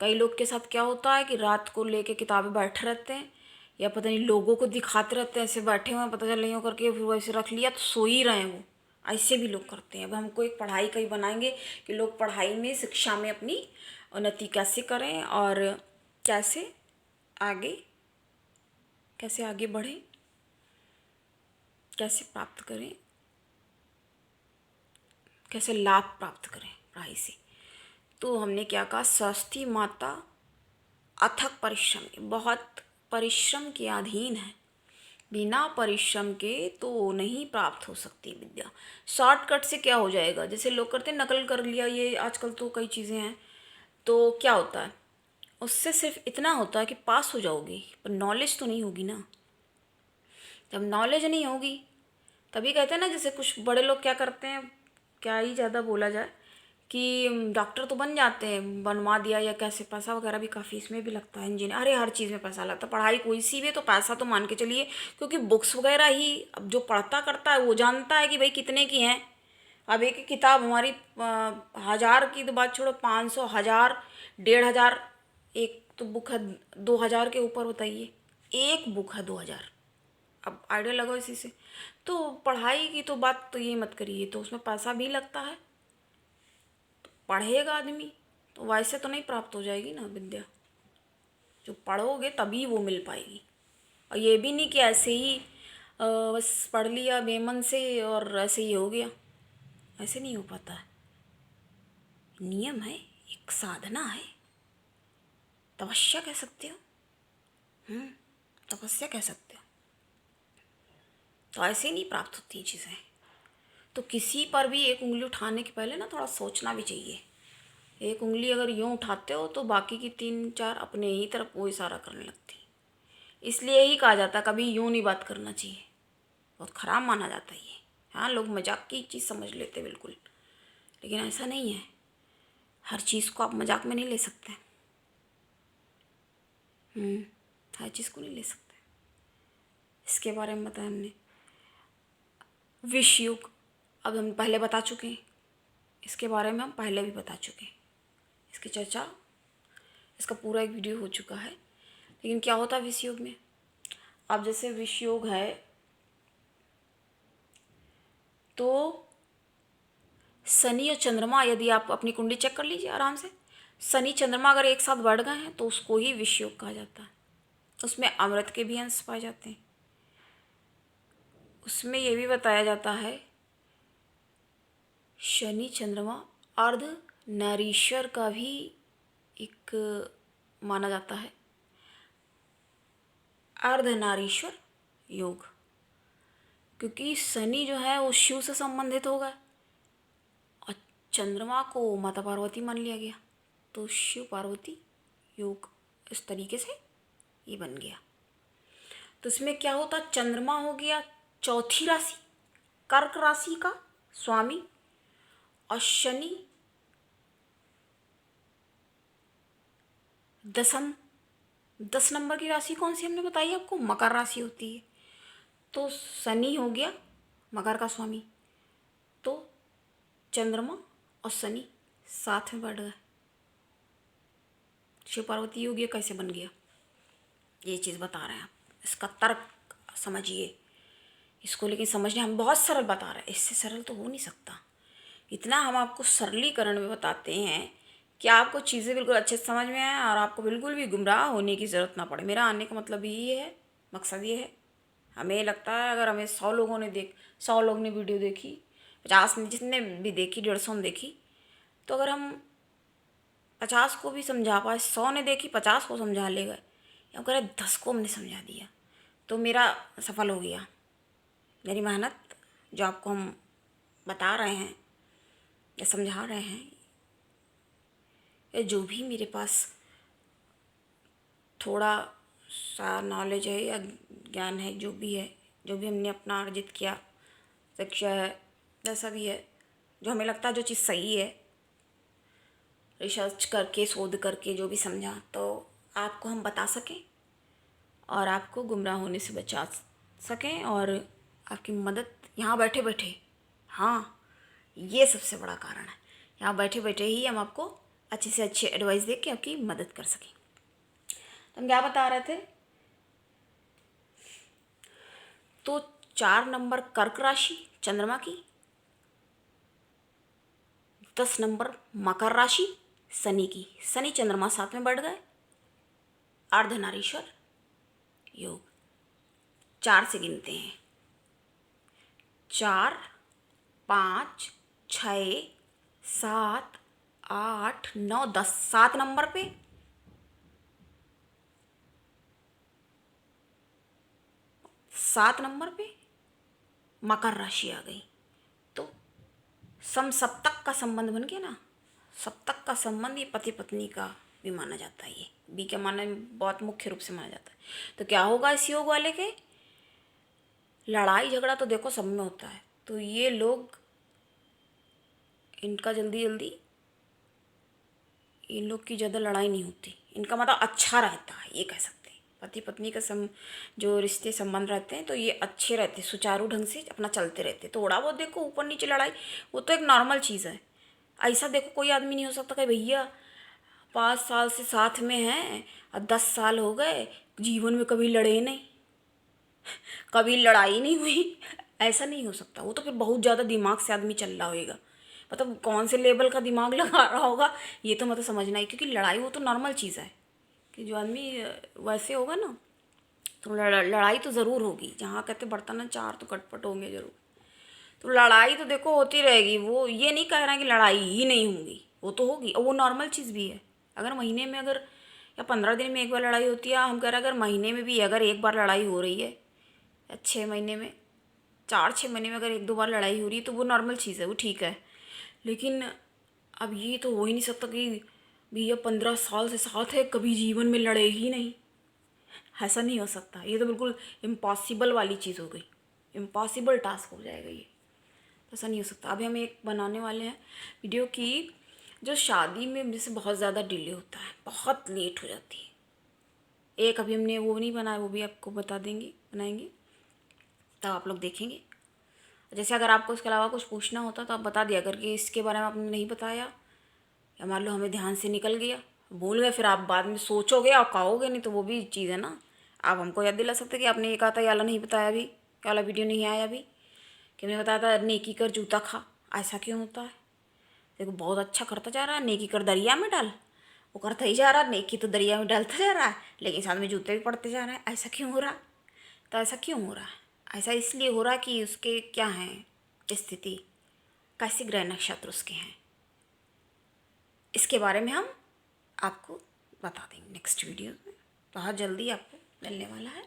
कई लोग के साथ क्या होता है कि रात को लेके किताबें बैठे रहते हैं, या पता नहीं लोगों को दिखाते रहते हैं ऐसे बैठे हुए हैं, पता चल नहीं हो करके फिर वैसे रख लिया तो सो ही रहे हैं वो। ऐसे भी लोग करते हैं। अब हमको एक पढ़ाई का ही बनाएंगे कि लोग पढ़ाई में, शिक्षा में अपनी उन्नति कैसे करें और कैसे आगे कैसे आगे बढ़ें, कैसे प्राप्त करें, कैसे लाभ प्राप्त करें पढ़ाई से। तो हमने क्या कहा, सरस्वती माता अथक परिश्रम, बहुत परिश्रम के अधीन है। बिना परिश्रम के तो नहीं प्राप्त हो सकती विद्या। शॉर्टकट से क्या हो जाएगा, जैसे लोग करते हैं नकल कर लिया, ये आजकल तो कई चीज़ें हैं, तो क्या होता है उससे सिर्फ इतना होता है कि पास हो जाओगे, पर नॉलेज तो नहीं होगी ना। जब नॉलेज नहीं होगी तभी कहते हैं ना, जैसे कुछ बड़े लोग क्या करते हैं, क्या ही ज़्यादा बोला जाए, कि डॉक्टर तो बन जाते हैं, बनवा दिया या कैसे, पैसा वगैरह भी काफ़ी इसमें भी लगता है, इंजीनियर, अरे हर चीज़ में पैसा लगता है, पढ़ाई कोई सी भी तो पैसा तो मान के चलिए, क्योंकि बुक्स वगैरह ही, अब जो पढ़ता करता है वो जानता है कि भाई कितने की हैं। अब एक किताब हमारी 1000 की तो बात छोड़ो, 500, 1000, 1500, एक तो बुक है 2000 के ऊपर, बताइए एक बुक है 2000। अब आइडिया लगाओ इसी से। तो पढ़ाई की तो बात तो ये मत करिए, तो उसमें पैसा भी लगता है, तो पढ़ेगा आदमी तो वैसे तो नहीं प्राप्त हो जाएगी ना विद्या, जो पढ़ोगे तभी वो मिल पाएगी। और ये भी नहीं कि ऐसे ही बस पढ़ लिया बेमन से और ऐसे ही हो गया, ऐसे नहीं हो पाता है। नियम है, एक साधना है, तपस्या कह सकते हो, तपस्या कह सकते हो। तो ऐसे नहीं प्राप्त होती चीज़ें। तो किसी पर भी एक उंगली उठाने के पहले ना थोड़ा सोचना भी चाहिए। एक उंगली अगर यूँ उठाते हो तो बाकी की 3-4 अपने ही तरफ वो इशारा करने लगती। इसलिए ही कहा जाता है कभी यूँ नहीं बात करना चाहिए, बहुत ख़राब माना जाता है ये। हाँ, लोग मजाक की चीज़ समझ लेते बिल्कुल, लेकिन ऐसा नहीं है, हर चीज़ को आप मजाक में नहीं ले सकते। हर चीज़ को नहीं ले सकते। इसके बारे में बताया हमने। विष युग अब हम पहले बता चुके हैं, इसके बारे में हम पहले भी बता चुके हैं, इसकी चर्चा, इसका पूरा एक वीडियो हो चुका है। लेकिन क्या होता है विष योग में, अब जैसे विष योग है तो शनि और चंद्रमा, यदि आप अपनी कुंडली चेक कर लीजिए आराम से, शनि चंद्रमा अगर एक साथ बढ़ गए हैं तो उसको ही विष योग कहा जाता है। उसमें अमृत के भी अंश पाए जाते हैं। उसमें ये भी बताया जाता है शनि चंद्रमा अर्ध नारीश्वर का भी एक माना जाता है, अर्धनारीश्वर योग, क्योंकि शनि जो है वो शिव से संबंधित होगा और चंद्रमा को माता पार्वती मान लिया गया, तो शिव पार्वती योग इस तरीके से ये बन गया। तो इसमें क्या होता, चंद्रमा हो गया चौथी राशि, कर्क राशि का स्वामी, और शनि 10 नंबर की राशि कौन सी हमने बताई आपको, मकर राशि होती है। तो शनि हो गया मकर का स्वामी, तो चंद्रमा और शनि साथ में बढ़ गए, शिव पार्वती योग ये कैसे बन गया, ये चीज़ बता रहे हैं आप, इसका तर्क समझिए इसको। लेकिन समझने हम बहुत सरल बता रहे हैं, इससे सरल तो हो नहीं सकता। इतना हम आपको सरलीकरण में बताते हैं कि आपको चीज़ें बिल्कुल अच्छे से समझ में आए और आपको बिल्कुल भी गुमराह होने की ज़रूरत ना पड़े। मेरा आने का मतलब ये है, मकसद ये है। हमें लगता है अगर हमें 100 लोगों ने 100 लोग ने वीडियो देखी, 50 ने, जितने भी देखी, 150 ने देखी, तो अगर हम 50 को भी समझा पाए, 100 ने देखी 50 को समझा ले गए, या कह रहे 10 को हमने समझा दिया, तो मेरा सफल हो गया। मेरी मेहनत जो आपको हम बता रहे हैं या समझा रहे हैं, या जो भी मेरे पास थोड़ा सा नॉलेज है या ज्ञान है, जो भी है, जो भी हमने अपना अर्जित किया, शिक्षा है, जैसा भी है, जो हमें लगता है जो चीज़ सही है, रिसर्च करके शोध करके जो भी समझा, तो आपको हम बता सकें और आपको गुमराह होने से बचा सकें और आपकी मदद यहाँ बैठे बैठे, हाँ ये सबसे बड़ा कारण है, यहाँ बैठे बैठे ही हम आपको अच्छे से अच्छे एडवाइस दे के आपकी मदद कर सकें। तो हम क्या बता रहे थे, तो 4 नंबर कर्क राशि चंद्रमा की, 10 नंबर मकर राशि शनि की, शनि चंद्रमा साथ में बढ़ गए, अर्धनारीश्वर योग। 4 से गिनते हैं, 4, 5, 6, 7, 8, 9, 10, 7 नंबर पे 7 नंबर पे मकर राशि आ गई। तो सप्तक का संबंध बन गया ना, सप्तक का संबंध ये पति पत्नी का भी माना जाता है, ये बी के मानने में बहुत मुख्य रूप से माना जाता है। तो क्या होगा इस योग वाले के, लड़ाई झगड़ा तो देखो सब में होता है, तो ये लोग इनका जल्दी जल्दी, इन लोग की ज़्यादा लड़ाई नहीं होती, इनका मतलब अच्छा रहता है, ये कह सकते हैं। पति पत्नी का जो रिश्ते संबंध रहते हैं तो ये अच्छे रहते, सुचारू ढंग से अपना चलते रहते। थोड़ा बहुत देखो ऊपर नीचे लड़ाई, वो तो एक नॉर्मल चीज़ है। ऐसा देखो कोई आदमी नहीं हो सकता कि भैया 5 साल से साथ में हैं और 10 साल हो गए, जीवन में कभी लड़े नहीं, कभी लड़ाई नहीं हुई, ऐसा नहीं हो सकता। वो तो फिर बहुत ज़्यादा दिमाग से आदमी चल रहा होगा, मतलब कौन से लेवल का दिमाग लगा रहा होगा ये तो मतलब समझना ही, क्योंकि लड़ाई वो तो नॉर्मल चीज़ है कि जो आदमी वैसे होगा ना, तो लड़ाई तो ज़रूर होगी। जहाँ कहते बर्तन चार तो खटपट होंगे ज़रूर, तो लड़ाई तो देखो होती रहेगी। वो ये नहीं कह रहा है कि लड़ाई ही नहीं होगी, वो तो होगी और वो नॉर्मल चीज़ भी है। अगर महीने में अगर या 15 दिन में एक बार लड़ाई होती है, हम कह रहे हैं अगर महीने में भी अगर एक बार लड़ाई हो रही है, या 6 महीने में, 4-6 महीने में अगर 1-2 बार लड़ाई हो रही है, तो वो नॉर्मल चीज़ है, वो ठीक है। लेकिन अब ये तो हो ही नहीं सकता कि भैया 15 साल से साथ है, कभी जीवन में लड़े ही नहीं, ऐसा नहीं हो सकता। ये तो बिल्कुल इम्पॉसिबल वाली चीज़ हो गई, इम्पॉसिबल टास्क हो जाएगा ये, ऐसा नहीं हो सकता। अभी हम एक बनाने वाले हैं वीडियो की, जो शादी में जैसे बहुत ज़्यादा डिले होता है, बहुत लेट हो जाती है। एक अभी हमने वो नहीं बनाया, वो भी आपको बता देंगे, बनाएंगे तब आप लोग देखेंगे। जैसे अगर आपको इसके अलावा कुछ पूछना होता तो आप बता दिया अगर कि इसके बारे में आपने नहीं बताया, या मान लो हमें ध्यान से निकल गया, भूल गए, फिर आप बाद में सोचोगे और कहोगे नहीं, तो वो भी चीज़ है ना। आप हमको याद दिला सकते कि आपने ये कहा था, ये वाला नहीं बताया, अभी ये वाला वीडियो नहीं आया अभी, कि मैंने बताया था नेकी कर जूता खा, ऐसा क्यों होता है? देखो बहुत अच्छा करता जा रहा है, नेकी कर दरिया में डाल, वो करता ही जा रहा है, नेकी तो दरिया में डालता जा रहा है, लेकिन साथ में जूते भी पड़ते जा रहे हैं, ऐसा क्यों हो रहा है? तो ऐसा क्यों हो रहा है? ऐसा इसलिए हो रहा है कि उसके क्या हैं स्थिति, कैसे ग्रह नक्षत्र उसके हैं, इसके बारे में हम आपको बता देंगे नेक्स्ट वीडियो में, बहुत जल्दी आपको मिलने वाला है।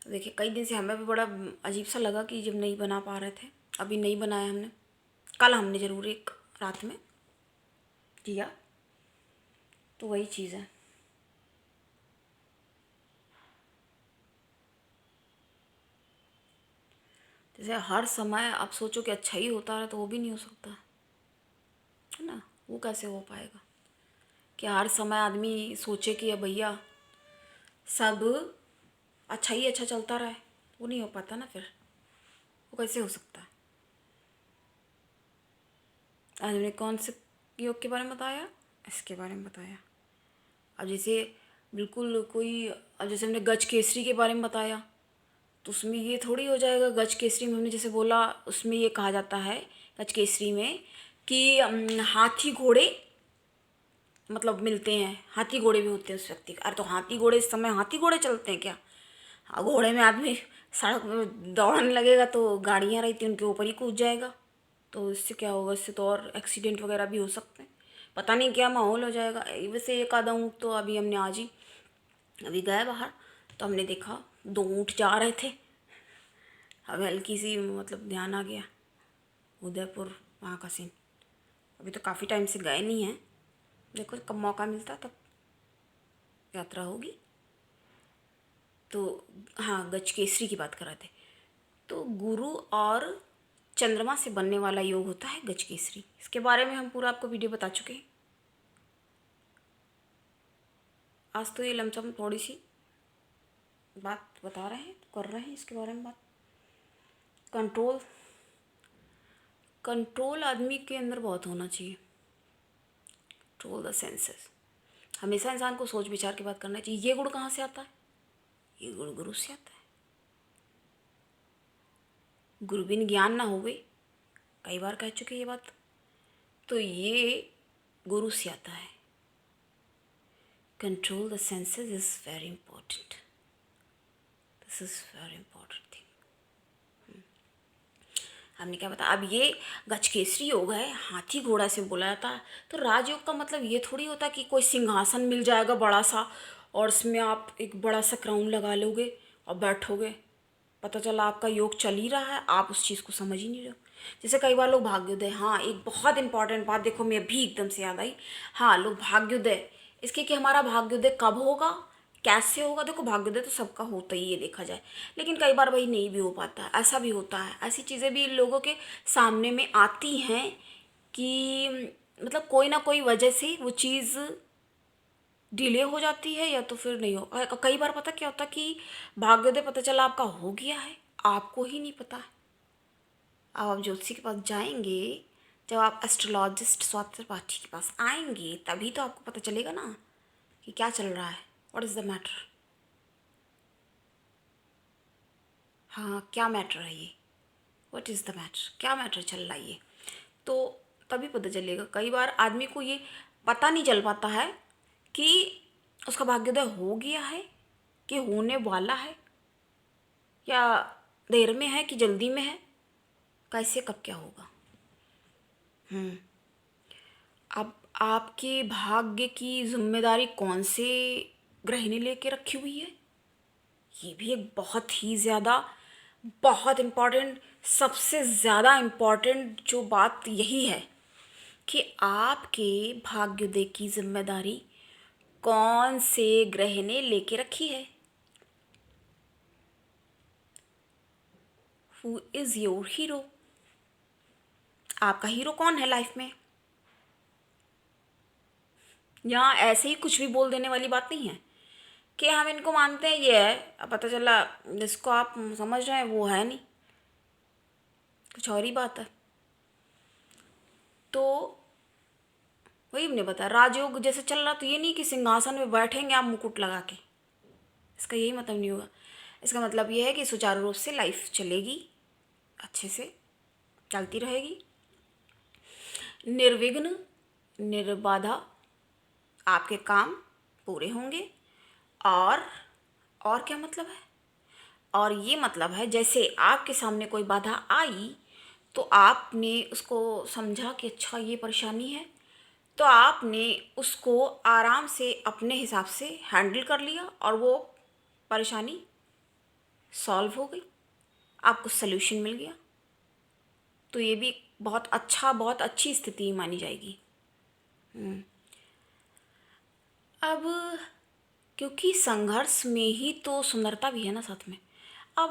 तो देखिए कई दिन से हमें भी बड़ा अजीब सा लगा कि जब नहीं बना पा रहे थे, अभी नहीं बनाया हमने, कल हमने ज़रूर एक रात में किया, तो वही चीज़ है। जैसे हर समय आप सोचो कि अच्छा ही होता है, तो वो भी नहीं हो सकता है ना, वो कैसे हो पाएगा कि हर समय आदमी सोचे कि भैया सब अच्छा ही अच्छा चलता रहे, वो नहीं हो पाता ना, फिर वो कैसे हो सकता है। आज हमने कौन से योग के बारे में बताया, इसके बारे में बताया। अब जैसे बिल्कुल कोई, अब जैसे हमने गज केसरी के बारे में बताया, तो उसमें ये थोड़ी हो जाएगा, गज केसरी में हमने जैसे बोला, उसमें ये कहा जाता है गज केसरी में कि हाथी घोड़े मतलब मिलते हैं, हाथी घोड़े भी होते हैं उस व्यक्ति का। अरे तो हाथी घोड़े, इस समय हाथी घोड़े चलते हैं क्या? हाँ, घोड़े में आदमी सड़क में दौड़ने लगेगा तो गाड़ियाँ रहती उनके ऊपर ही कूद जाएगा, तो इससे क्या होगा, इससे तो और एक्सीडेंट वगैरह भी हो सकते हैं, पता नहीं क्या माहौल हो जाएगा। वैसे एक आधा ऊँट तो अभी हमने आज ही अभी गए बाहर, तो हमने देखा 2 ऊँट जा रहे थे, अब हल्की सी मतलब ध्यान आ गया, उदयपुर वहाँ का सीन। अभी तो काफ़ी टाइम से गए नहीं हैं, देखो कब मौका मिलता तब यात्रा होगी। तो हाँ, गजकेसरी की बात कर रहे थे। तो गुरु और चंद्रमा से बनने वाला योग होता है गजकेसरी। इसके बारे में हम पूरा आपको वीडियो बता चुके हैं। आज तो ये लमसम थोड़ी सी बात बता रहे हैं, कर रहे हैं इसके बारे में बात। कंट्रोल कंट्रोल आदमी के अंदर बहुत होना चाहिए। Control the senses. हमेशा इंसान को सोच विचार के बात करना चाहिए। ये गुण कहाँ से आता है? ये गुण गुरु से आता है। गुरु बिन ज्ञान ना होवे, कई बार कह चुके ये बात। तो ये गुरु से आता है। Control the senses is very important. This is very important thing. हमने क्या बताया? अब ये गजकेसरी योग है, हाथी घोड़ा से बोला जाता है। तो राजयोग का मतलब ये थोड़ी होता कि कोई सिंहासन मिल जाएगा बड़ा सा और उसमें आप एक बड़ा सा क्राउन लगा लोगे और बैठोगे। पता चला आपका योग चल ही रहा है, आप उस चीज़ को समझ ही नहीं रहे हो। जैसे कई बार लोग भाग्योदय, हाँ एक बहुत इंपॉर्टेंट बात देखो, मैं अभी एकदम से याद आई। हाँ, लोग भाग्योदय, इसके कि हमारा भाग्योदय कब होगा, कैसे होगा। देखो भाग्योदय तो सबका होता ही है देखा जाए, लेकिन कई बार वही नहीं भी हो पाता, ऐसा भी होता है। ऐसी चीज़ें भी लोगों के सामने में आती हैं कि मतलब कोई ना कोई वजह से वो चीज़ डिले हो जाती है या तो फिर नहीं हो। कई बार पता क्या होता कि भाग्योदय पता चला आपका हो गया है, आपको ही नहीं पता है। अब आप ज्योतिषी के पास जाएंगे, जब आप एस्ट्रोलॉजिस्ट स्वाति त्रिपाठी के पास आएंगे, तभी तो आपको पता चलेगा ना कि क्या चल रहा है, व्हाट इज़ द मैटर। हाँ, क्या मैटर है ये, व्हाट इज़ द मैटर, क्या मैटर चल रहा है ये, तो तभी पता चलेगा। कई बार आदमी को ये पता नहीं चल पाता है कि उसका भाग्योदय हो गया है कि होने वाला है या देर में है कि जल्दी में है, कैसे कब क्या होगा। अब आपके भाग्य की जिम्मेदारी कौन से ग्रह ने लेके रखी हुई है, ये भी एक बहुत ही ज़्यादा बहुत इम्पॉर्टेंट, सबसे ज़्यादा इम्पॉर्टेंट जो बात यही है कि आपके भाग्योदय की जिम्मेदारी कौन से ग्रह ने लेके रखी है। Who is your hero? आपका हीरो कौन है लाइफ में? यहाँ ऐसे ही कुछ भी बोल देने वाली बात नहीं है कि हम इनको मानते हैं ये है, अब पता चला जिसको आप समझ रहे हैं वो है नहीं, कुछ और ही बात है। तो वही हमने बताया, राजयोग जैसे चल रहा, तो ये नहीं कि सिंहासन में बैठेंगे आप मुकुट लगा के, इसका यही मतलब नहीं होगा। इसका मतलब ये है कि सुचारू रूप से लाइफ चलेगी, अच्छे से चलती रहेगी, निर्विघ्न निर्बाधा आपके काम पूरे होंगे। और और क्या मतलब है? और ये मतलब है जैसे आपके सामने कोई बाधा आई तो आपने उसको समझा कि अच्छा ये परेशानी है, तो आपने उसको आराम से अपने हिसाब से हैंडल कर लिया और वो परेशानी सॉल्व हो गई, आपको सल्यूशन मिल गया। तो ये भी बहुत अच्छा, बहुत अच्छी स्थिति मानी जाएगी। अब क्योंकि संघर्ष में ही तो सुंदरता भी है ना साथ में। अब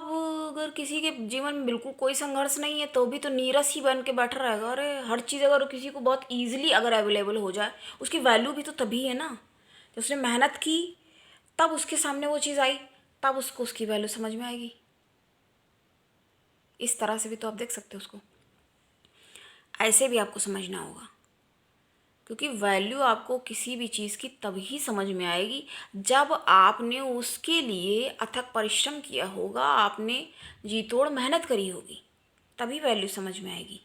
अगर किसी के जीवन में बिल्कुल कोई संघर्ष नहीं है तो भी तो नीरस ही बन के बैठा रहेगा। अरे हर चीज़ अगर किसी को बहुत ईजिली अगर अवेलेबल हो जाए, उसकी वैल्यू भी तो तभी है ना जब उसने मेहनत की, तब उसके सामने वो चीज़ आई, तब उसको उसकी वैल्यू समझ में आएगी। इस तरह से भी तो आप देख सकते हो उसको, ऐसे भी आपको समझना होगा। क्योंकि वैल्यू आपको किसी भी चीज़ की तभी समझ में आएगी जब आपने उसके लिए अथक परिश्रम किया होगा, आपने जी तोड़ मेहनत करी होगी, तभी वैल्यू समझ में आएगी।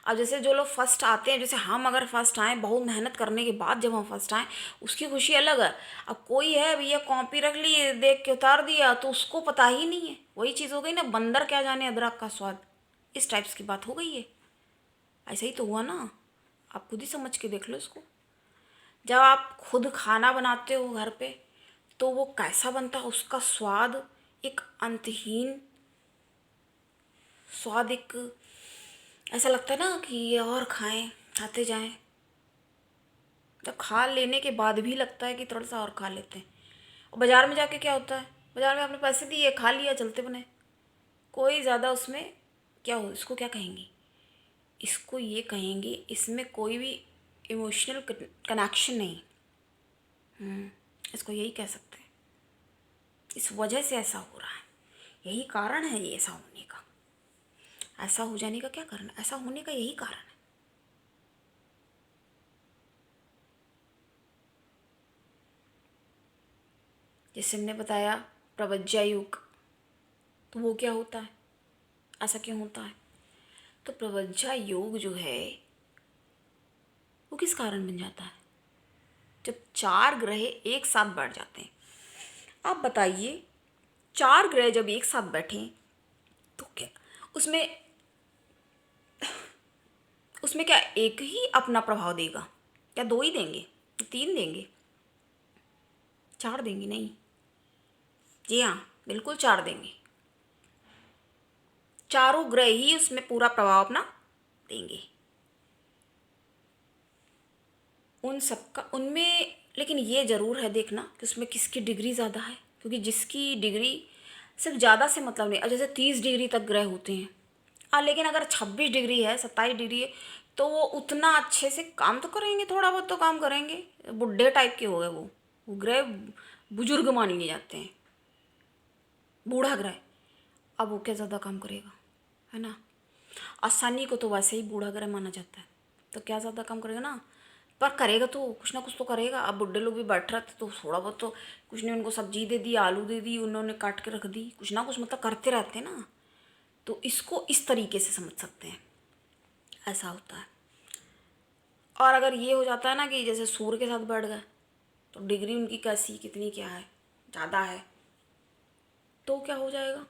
अब जैसे जो लोग फर्स्ट आते हैं, जैसे हम अगर फर्स्ट आए बहुत मेहनत करने के बाद जब हम फर्स्ट आए, उसकी खुशी अलग है। अब कोई है भैया कॉपी रख ली, देख के उतार दिया, तो उसको पता ही नहीं है। वही चीज़ हो गई ना, बंदर क्या जाने अदरक का स्वाद, इस टाइप्स की बात हो गई है। ऐसा ही तो हुआ ना, आप खुद ही समझ के देख लो इसको। जब आप खुद खाना बनाते हो घर पे, तो वो कैसा बनता है, उसका स्वाद एक अंतहीन स्वाद एक ऐसा लगता है ना कि ये और खाएं, खाते जाएं। तो खा लेने के बाद भी लगता है कि थोड़ा सा और खा लेते हैं। और बाज़ार में जाके क्या होता है, बाज़ार में आपने पैसे दिए, खा लिया, चलते बने। कोई ज़्यादा उसमें क्या हो, इसको क्या कहेंगे, इसको ये कहेंगे, इसमें कोई भी इमोशनल कनेक्शन नहीं। इसको यही कह सकते हैं। इस वजह से ऐसा हो रहा है, यही कारण है ये ऐसा होने का। ऐसा हो जाने का क्या कारण है, ऐसा होने का यही कारण है। जैसे हमने बताया प्रव्रज्या योग, तो वो क्या होता है, ऐसा क्यों होता है। तो प्रव्रज्या योग जो है वो किस कारण बन जाता है, जब 4 ग्रह एक साथ बैठ जाते हैं। आप बताइए, 4 ग्रह जब एक साथ बैठें तो क्या उसमें उसमें क्या एक ही अपना प्रभाव देगा, या 2 ही देंगे, 3 देंगे, 4 देंगे? नहीं, जी हाँ, बिल्कुल 4 देंगे। चारों ग्रह ही उसमें पूरा प्रभाव अपना देंगे। उन सबका उनमें, लेकिन ये ज़रूर है देखना कि उसमें किसकी डिग्री ज़्यादा है, क्योंकि जिसकी डिग्री सिर्फ ज़्यादा से मतलब नहीं। जैसे 30 डिग्री तक ग्रह होते हैं, लेकिन अगर 26 डिग्री है, 27 डिग्री है, तो वो उतना अच्छे से काम तो करेंगे, थोड़ा बहुत तो काम करेंगे। बुढ़े टाइप के हो गए वो ग्रह बुजुर्ग मान लिए जाते हैं, बूढ़ा ग्रह। अब वो क्या ज़्यादा काम करेगा, है ना। आसानी को तो वैसे ही बूढ़ा ग्रह माना जाता है, तो क्या ज़्यादा काम करेगा ना, पर करेगा तो कुछ ना कुछ तो करेगा। अब बुढ़े लोग भी बैठ रहे थे तो थोड़ा बहुत तो, कुछ नहीं, उनको सब्जी दे दी, आलू दे दी, उन्होंने काट के रख दी, कुछ ना कुछ मतलब करते रहते हैं ना। तो इसको इस तरीके से समझ सकते हैं, ऐसा होता है। और अगर ये हो जाता है ना कि जैसे सूर्य के साथ बैठ गए, तो डिग्री उनकी कैसी, कितनी, क्या है, ज़्यादा है, तो क्या हो जाएगा,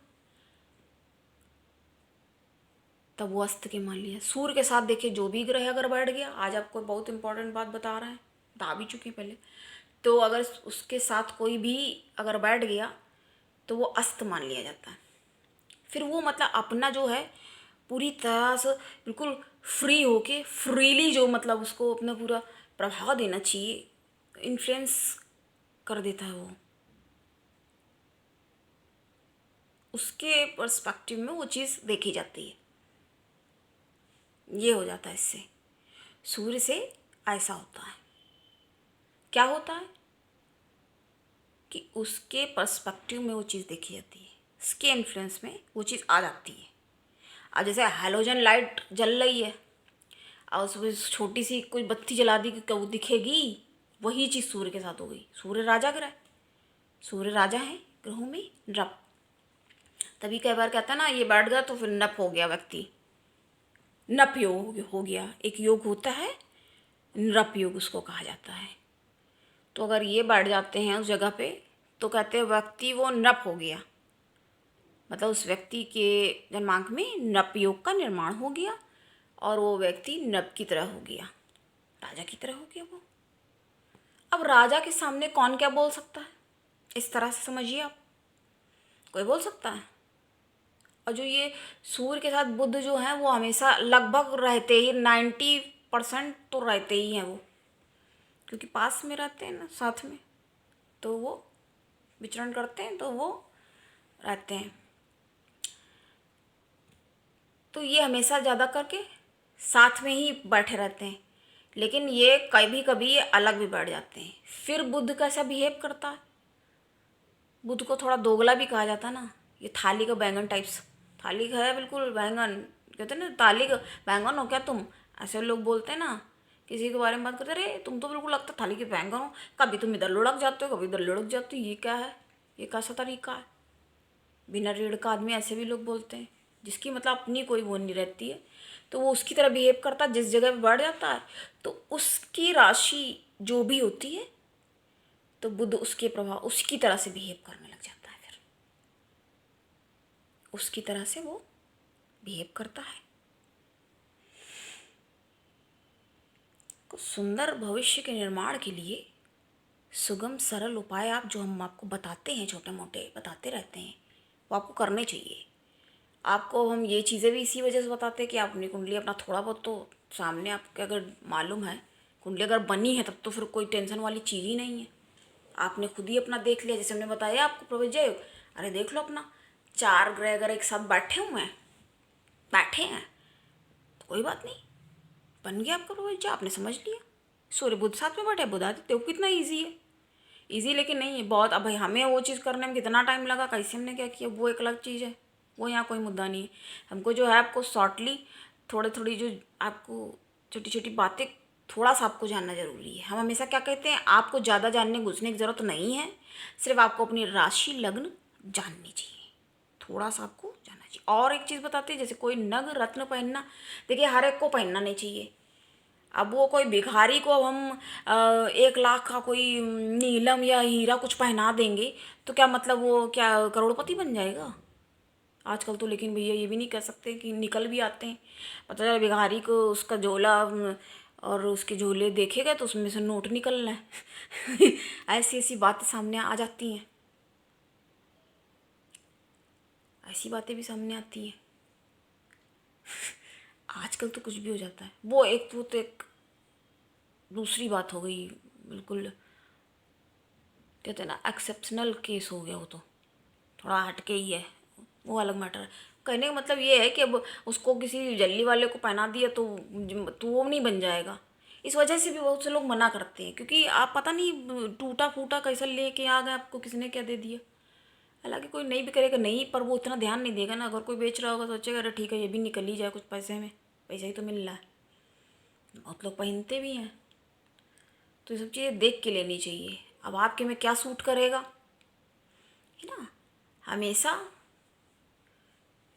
तब वो अस्त के मान लिया। सूर्य के साथ देखिए जो भी ग्रह अगर बैठ गया, आज आपको बहुत इंपॉर्टेंट बात बता रहे हैं, बता भी चुके पहले, तो अगर उसके साथ कोई भी अगर बैठ गया तो वो अस्त मान लिया जाता है। फिर वो मतलब अपना जो है पूरी तरह से बिल्कुल फ्री होके, फ्रीली जो मतलब उसको अपना पूरा प्रभाव देना चाहिए, इन्फ्लुएंस कर देता है वो, उसके पर्सपेक्टिव में वो चीज़ देखी जाती है। ये हो जाता है इससे, सूर्य से ऐसा होता है। क्या होता है कि उसके पर्सपेक्टिव में वो चीज़ देखी जाती है, उसके इन्फ्लुएंस में वो चीज़ आ जाती है। अब जैसे हैलोजन लाइट जल रही है और उसमें छोटी सी कोई बत्ती जला दी कि वो दिखेगी, वही चीज़ सूर्य के साथ हो गई। सूर्य राजा ग्रह, सूर्य राजा है ग्रहों में, नृप। तभी कई बार कहता है ना, ये बैठ गया तो फिर नप हो गया व्यक्ति, नप योग हो गया। एक योग होता है नृप योग, उसको कहा जाता है। तो अगर ये बैठ जाते हैं उस जगह पे, तो कहते हैं व्यक्ति वो नप हो गया, मतलब उस व्यक्ति के जन्मांक में नप योग का निर्माण हो गया और वो व्यक्ति नप की तरह हो गया, राजा की तरह हो गया वो। अब राजा के सामने कौन क्या बोल सकता है, इस तरह से समझिए आप, कोई बोल सकता है। और जो ये सूर्य के साथ बुध जो है वो हमेशा लगभग रहते ही 90% तो रहते ही हैं वो, क्योंकि पास में रहते हैं ना, साथ में, तो वो विचरण करते हैं, तो वो रहते हैं। तो ये हमेशा ज़्यादा करके साथ में ही बैठे रहते हैं, लेकिन ये कभी कभी ये अलग भी बैठ जाते हैं। फिर बुध कैसा बिहेव करता है, बुध को थोड़ा दोगला भी कहा जाता है ना, ये थाली का बैंगन टाइप्स, थाली का है बिल्कुल बैंगन, कहते हैं ना थाली का बैंगन हो क्या तुम, ऐसे लोग बोलते हैं ना, किसी के बारे में बात करते, अरे तुम तो बिल्कुल लगता थाली के बैंगन हो, कभी तुम इधर लुढ़क जाते हो, कभी इधर लुढ़क जाते हो, ये क्या है, ये कैसा तरीका है। बिना रीढ़ का आदमी ऐसे भी लोग बोलते हैं, जिसकी मतलब अपनी कोई वो नहीं रहती है, तो वो उसकी तरह बिहेव करता है, जिस जगह पे बढ़ जाता है तो उसकी राशि जो भी होती है, तो बुध उसके प्रभाव उसकी तरह से बिहेव करने लग जाता है, फिर उसकी तरह से वो बिहेव करता है। कुछ सुंदर भविष्य के निर्माण के लिए सुगम सरल उपाय आप जो हम आपको बताते हैं, छोटे मोटे बताते रहते हैं, वो आपको करने चाहिए। आपको हम ये चीज़ें भी इसी वजह से बताते हैं कि आप अपनी कुंडली अपना थोड़ा बहुत तो सामने आपके अगर मालूम है, कुंडली अगर बनी है तब तो फिर कोई टेंशन वाली चीज़ ही नहीं है। आपने खुद ही अपना देख लिया, जैसे हमने बताया आपको प्रवजय, अरे देख लो अपना 4 ग्रह अगर एक साथ बैठे हैं तो कोई बात नहीं, बन गया आपका प्रवजय, आपने समझ लिया। सूर्य बुध साथ में बैठे, बुध आदित्य, वो कितना ईजी है। ईजी लेकिन नहीं है बहुत। अब भाई हमें वो चीज़ करने में कितना टाइम लगा, कैसे हमने क्या किया, वो एक अलग चीज़ है, वो यहाँ कोई मुद्दा नहीं है। हमको जो है आपको शॉर्टली थोड़ी थोड़ी जो आपको छोटी छोटी बातें थोड़ा सा आपको जानना जरूरी है। हम हमेशा क्या कहते हैं, आपको ज़्यादा जानने घुसने की ज़रूरत नहीं है, सिर्फ आपको अपनी राशि लग्न जाननी चाहिए, थोड़ा सा आपको जानना चाहिए। और एक चीज़ बताते हैं, जैसे कोई नग रत्न पहनना, देखिए हर एक को पहनना नहीं चाहिए। अब वो कोई भिखारी को अब हम 1 लाख का कोई नीलम या हीरा कुछ पहना देंगे तो क्या मतलब वो क्या करोड़पति बन जाएगा? आजकल तो लेकिन भैया ये भी नहीं कह सकते कि निकल भी आते हैं। पता चला भिखारी को उसका झोला और उसके झोले देखेगा तो उसमें से नोट निकल रहा है। ऐसी ऐसी बातें सामने आ जाती हैं, ऐसी बातें भी सामने आती हैं। आजकल तो कुछ भी हो जाता है। वो एक दूसरी बात हो गई, बिल्कुल कहते हैं ना एक्सेप्शनल केस हो गया, वो तो थोड़ा हटके ही है, वो अलग मैटर है। कहने का मतलब ये है कि अब उसको किसी जल्ली वाले को पहना दिया तो वो नहीं बन जाएगा। इस वजह से भी बहुत से लोग मना करते हैं, क्योंकि आप पता नहीं टूटा फूटा कैसा लेके आ गए, आपको किसने क्या दे दिया। हालांकि कोई नहीं भी करेगा नहीं, पर वो इतना ध्यान नहीं देगा ना। अगर कोई बेच रहा होगा तो सोचेगा अरे ठीक है ये भी निकल ही जाए कुछ पैसे में, पैसा ही तो मिल रहा है। बहुत लोग पहनते भी हैं, तो ये सब चीज़ें देख के लेनी चाहिए। अब आपके में क्या सूट करेगा, है ना। हमेशा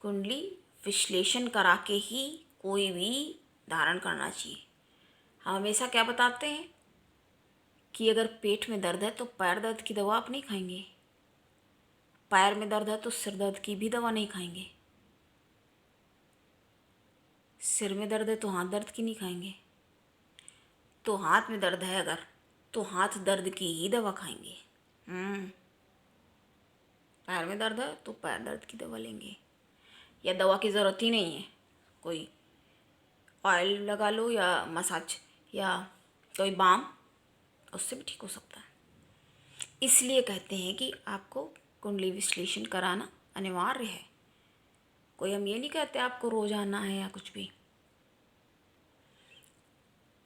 कुंडली विश्लेषण करा के ही कोई भी धारण करना चाहिए। हम हमेशा क्या बताते हैं कि अगर पेट में दर्द है तो पैर दर्द की दवा आप नहीं खाएंगे, पैर में दर्द है तो सिर दर्द की भी दवा नहीं खाएंगे, सिर में दर्द है तो हाथ दर्द की नहीं खाएंगे, तो हाथ में दर्द है अगर तो हाथ दर्द की ही दवा खाएंगे। पैर में दर्द है तो पैर दर्द की दवा लेंगे, या दवा की ज़रूरत ही नहीं है, कोई ऑयल लगा लो या मसाज या कोई बाम, उससे भी ठीक हो सकता है। इसलिए कहते हैं कि आपको कुंडली विश्लेषण कराना अनिवार्य है। कोई हम ये नहीं कहते आपको रोज आना है या कुछ भी।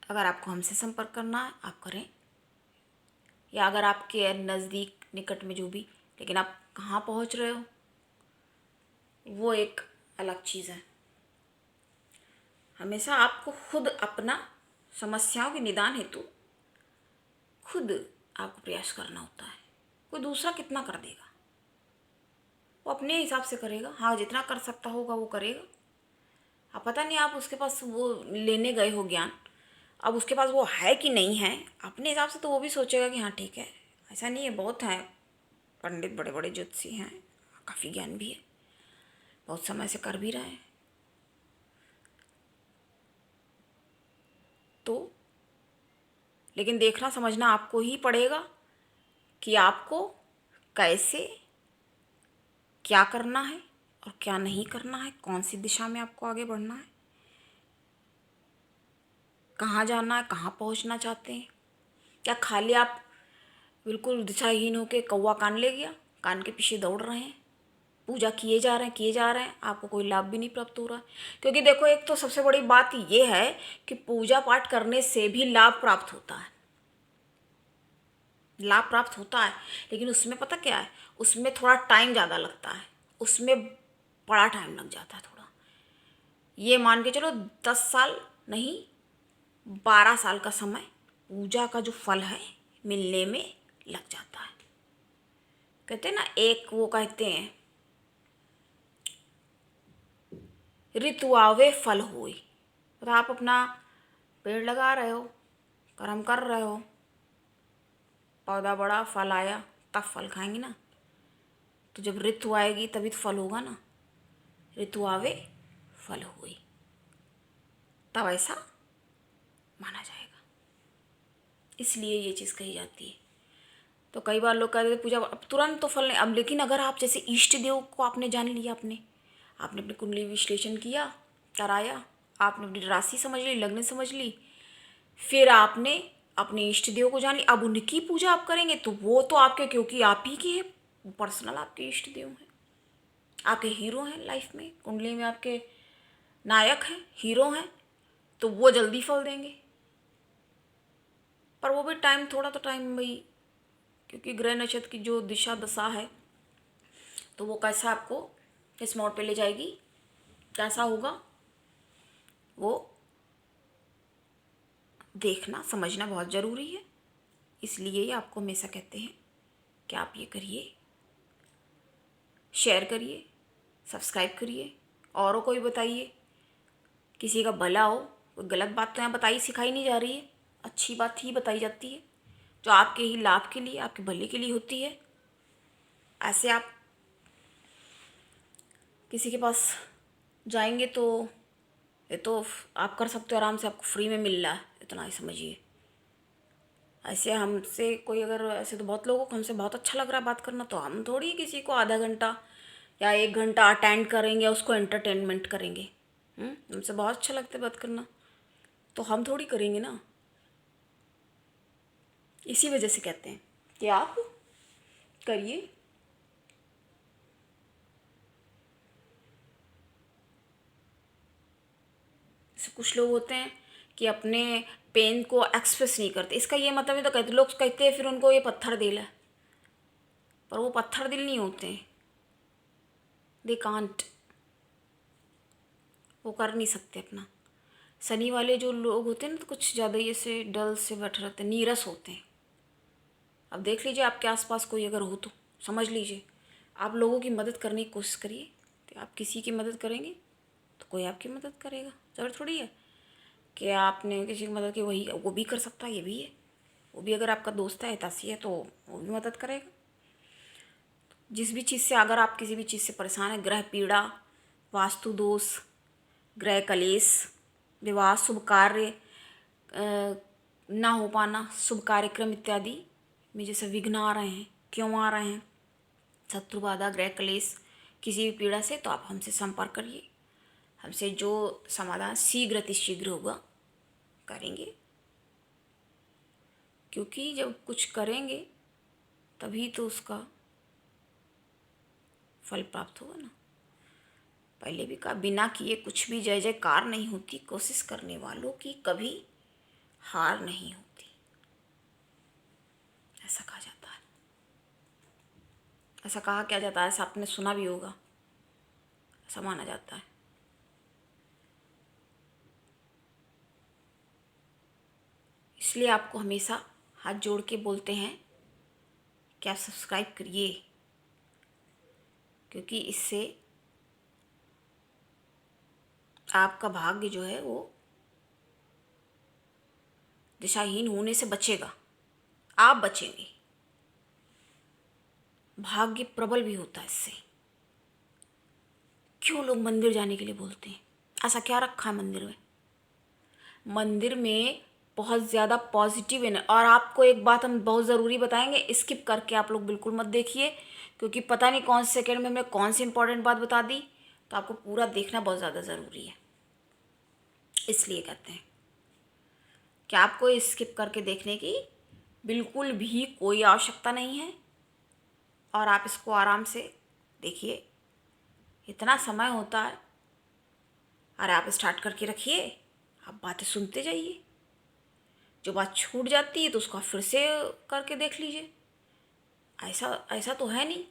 अगर आपको हमसे संपर्क करना है आप करें, या अगर आपके नज़दीक निकट में जो भी, लेकिन आप कहाँ पहुँच रहे हो वो एक अलग चीज़ है। हमेशा आपको खुद अपना समस्याओं के निदान हेतु खुद आपको प्रयास करना होता है। कोई दूसरा कितना कर देगा, वो अपने हिसाब से करेगा। हाँ जितना कर सकता होगा वो करेगा। अब पता नहीं आप उसके पास वो लेने गए हो ज्ञान, अब उसके पास वो है कि नहीं है, अपने हिसाब से तो वो भी सोचेगा कि हाँ ठीक है। ऐसा नहीं है, बहुत हैं पंडित, बड़े बड़े ज्योतिषी हैं, काफ़ी ज्ञान भी है, बहुत समय से कर भी रहे हैं। तो लेकिन देखना समझना आपको ही पड़ेगा कि आपको कैसे क्या करना है और क्या नहीं करना है, कौन सी दिशा में आपको आगे बढ़ना है, कहाँ जाना है, कहाँ पहुँचना चाहते हैं। क्या खाली आप बिल्कुल दिशाहीन होकर कौवा कान ले गया, कान के पीछे दौड़ रहे हैं, पूजा किए जा रहे हैं, आपको कोई लाभ भी नहीं प्राप्त हो रहा है। क्योंकि देखो एक तो सबसे बड़ी बात ये है कि पूजा पाठ करने से भी लाभ प्राप्त होता है, लाभ प्राप्त होता है, लेकिन उसमें पता क्या है, उसमें थोड़ा टाइम ज़्यादा लगता है, उसमें बड़ा टाइम लग जाता है थोड़ा। ये मान के चलो 10 साल नहीं 12 साल का समय पूजा का जो फल है मिलने में लग जाता है। कहते हैं ना, एक वो कहते हैं ऋतु आवे फल होए। तो आप अपना पेड़ लगा रहे हो, कर्म कर रहे हो, पौधा बड़ा, फल आया, तब फल खाएंगे ना। तो जब ऋतु आएगी तभी तो फल होगा ना, ऋतु आवे फल होए, तब ऐसा माना जाएगा। इसलिए ये चीज़ कही जाती है। तो कई बार लोग कहते हैं पूजा अब तुरंत तो फल नहीं, अब लेकिन अगर आप जैसे इष्ट देव को आपने जान लिया, आपने अपनी कुंडली विश्लेषण किया, कराया, आपने अपनी राशि समझ ली, लग्न समझ ली, फिर आपने अपने इष्ट देव को जान ली। अब उनकी पूजा आप करेंगे तो वो तो आपके, क्योंकि आप ही के हैं, पर्सनल आपके इष्ट देव हैं, आपके हीरो हैं लाइफ में, कुंडली में आपके नायक हैं, हीरो हैं, तो वो जल्दी फल देंगे। पर वो भी टाइम, थोड़ा तो टाइम भाई, क्योंकि ग्रह नक्षत्र की जो दिशा दशा है तो वो कैसा आपको किस मोड़ पे ले जाएगी, कैसा होगा, वो देखना समझना बहुत ज़रूरी है। इसलिए ये आपको हमेशा कहते हैं कि आप ये करिए, शेयर करिए, सब्सक्राइब करिए, औरों को भी बताइए, किसी का भला हो। कोई गलत बात तो यहाँ बताई सिखाई नहीं जा रही है, अच्छी बात ही बताई जाती है जो आपके ही लाभ के लिए, आपके भले के लिए होती है। ऐसे आप किसी के पास जाएंगे तो ये तो आप कर सकते हो आराम से, आपको फ्री में मिल रहा है, इतना ही समझिए। ऐसे हमसे कोई अगर, ऐसे तो बहुत लोगों को हमसे बहुत अच्छा लग रहा है बात करना, तो हम थोड़ी किसी को आधा घंटा या 1 घंटा अटेंड करेंगे, उसको एंटरटेनमेंट करेंगे। हमसे बहुत अच्छा लगता है बात करना, तो हम थोड़ी करेंगे ना। इसी वजह से कहते हैं कि आप करिए। जैसे कुछ लोग होते हैं कि अपने पेन को एक्सप्रेस नहीं करते, इसका ये मतलब नहीं, तो कहते लोग कहते हैं फिर उनको ये पत्थर दिल है, पर वो पत्थर दिल नहीं होते, दे कांट, वो कर नहीं सकते अपना। शनि वाले जो लोग होते हैं ना, तो कुछ ज़्यादा ही ऐसे डल से बैठे रहते हैं, नीरस होते हैं। अब देख लीजिए आपके आसपास कोई अगर हो तो समझ लीजिए, आप लोगों की मदद करने की कोशिश करिए। तो आप किसी की मदद करेंगे तो कोई आपकी मदद करेगा। ज़रूर थोड़ी है कि आपने किसी की मदद की, वही वो भी कर सकता है, ये भी है, वो भी अगर आपका दोस्त है, हितैषी है, तो वो भी मदद करेगा। जिस भी चीज़ से, अगर आप किसी भी चीज़ से परेशान है, ग्रह पीड़ा, वास्तु दोष, ग्रह कलेश, विवाह, शुभ कार्य ना हो पाना, शुभ कार्यक्रम इत्यादि में जैसे विघ्न आ रहे हैं, क्यों आ रहे हैं, शत्रु बाधा, ग्रह क्लेश, किसी भी पीड़ा से, तो आप हमसे संपर्क करिए। हमसे जो समाधान शीघ्र अतिशीघ्र होगा करेंगे, क्योंकि जब कुछ करेंगे तभी तो उसका फल प्राप्त होगा ना। पहले भी कहा, बिना किए कुछ भी जय जयकार नहीं होती, कोशिश करने वालों की कभी हार नहीं होती, ऐसा कहा जाता है। ऐसा कहा क्या जाता है, ऐसा आपने सुना भी होगा, ऐसा माना जाता है। इसलिए आपको हमेशा हाथ जोड़ के बोलते हैं कि आप सब्सक्राइब करिए, क्योंकि इससे आपका भाग्य जो है वो दिशाहीन होने से बचेगा, आप बचेंगे। भाग्य प्रबल भी होता है इससे। क्यों लोग मंदिर जाने के लिए बोलते हैं, ऐसा क्या रखा है मंदिर में? मंदिर में बहुत ज़्यादा पॉजिटिव है। और आपको एक बात हम बहुत ज़रूरी बताएंगे, स्किप करके आप लोग बिल्कुल मत देखिए, क्योंकि पता नहीं कौन से सेकंड में हमने कौन सी इंपॉर्टेंट बात बता दी, तो आपको पूरा देखना बहुत ज़्यादा ज़रूरी है। इसलिए कहते हैं कि आपको स्किप करके देखने की बिल्कुल भी कोई आवश्यकता नहीं है, और आप इसको आराम से देखिए, इतना समय होता है। अरे आप स्टार्ट करके रखिए, आप बातें सुनते जाइए, जो बात छूट जाती है तो उसको आप फिर से करके देख लीजिए। ऐसा ऐसा तो है नहीं,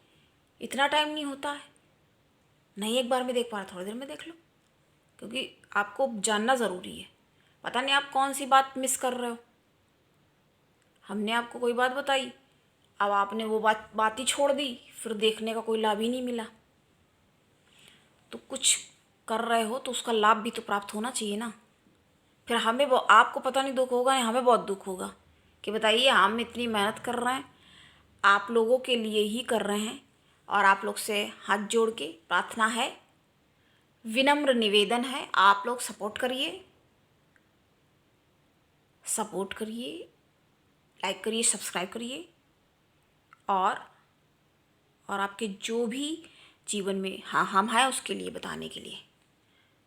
इतना टाइम नहीं होता है, नहीं एक बार में देख पा रहा, थोड़ी देर में देख लो, क्योंकि आपको जानना ज़रूरी है। पता नहीं आप कौन सी बात मिस कर रहे हो। हमने आपको कोई बात बताई, अब आपने वो बात ही छोड़ दी, फिर देखने का कोई लाभ ही नहीं मिला। तो कुछ कर रहे हो तो उसका लाभ भी तो प्राप्त होना चाहिए ना। फिर हमें आपको पता नहीं दुख होगा, हमें बहुत दुख होगा कि बताइए, हम इतनी मेहनत कर रहे हैं, आप लोगों के लिए ही कर रहे हैं, और आप लोग से हाथ जोड़ के प्रार्थना है, विनम्र निवेदन है, आप लोग सपोर्ट करिए, सपोर्ट करिए, लाइक करिए, सब्सक्राइब करिए, और आपके जो भी जीवन में। हाँ, हम हैं उसके लिए, बताने के लिए।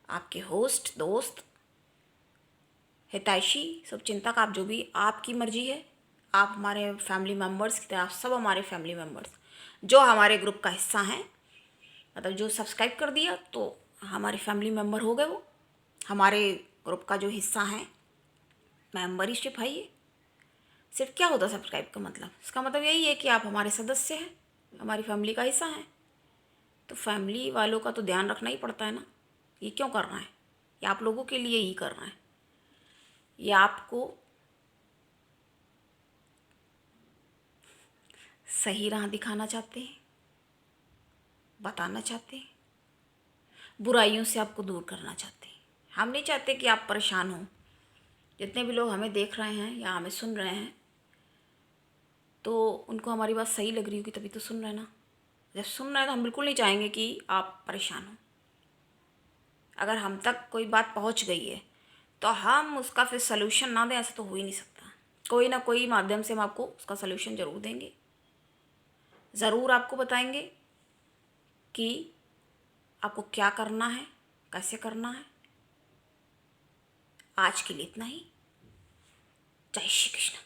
आपके होस्ट, दोस्त, हितैषी, शुभचिंतक, आप जो भी, आपकी मर्जी है। आप हमारे फैमिली मेम्बर्स की तरह, सब हमारे फैमिली मेम्बर्स जो हमारे ग्रुप का हिस्सा हैं, मतलब जो सब्सक्राइब कर दिया तो हमारे फैमिली मेम्बर हो गए, वो हमारे ग्रुप का जो हिस्सा हैं। मेम्बरशिप है ये। सिर्फ क्या होता है सब्सक्राइब का मतलब? इसका मतलब यही है कि आप हमारे सदस्य हैं, हमारी फैमिली का हिस्सा हैं। तो फैमिली वालों का तो ध्यान रखना ही पड़ता है ना। ये क्यों करना है? ये आप लोगों के लिए ही करना है। ये आपको सही राह दिखाना चाहते हैं, बताना चाहते हैं, बुराइयों से आपको दूर करना चाहते हैं। हम नहीं चाहते कि आप परेशान हों। जितने भी लोग हमें देख रहे हैं या हमें सुन रहे हैं, तो उनको हमारी बात सही लग रही होगी, तभी तो सुन रहे हैं ना। जब सुन रहे हैं तो हम बिल्कुल नहीं चाहेंगे कि आप परेशान हो। अगर हम तक कोई बात पहुंच गई है तो हम उसका फिर सलूशन ना दें, ऐसा तो हो ही नहीं सकता। कोई ना कोई माध्यम से हम आपको उसका सलूशन ज़रूर देंगे, ज़रूर आपको बताएंगे कि आपको क्या करना है, कैसे करना है। आज के लिए इतना ही। जय श्री कृष्ण।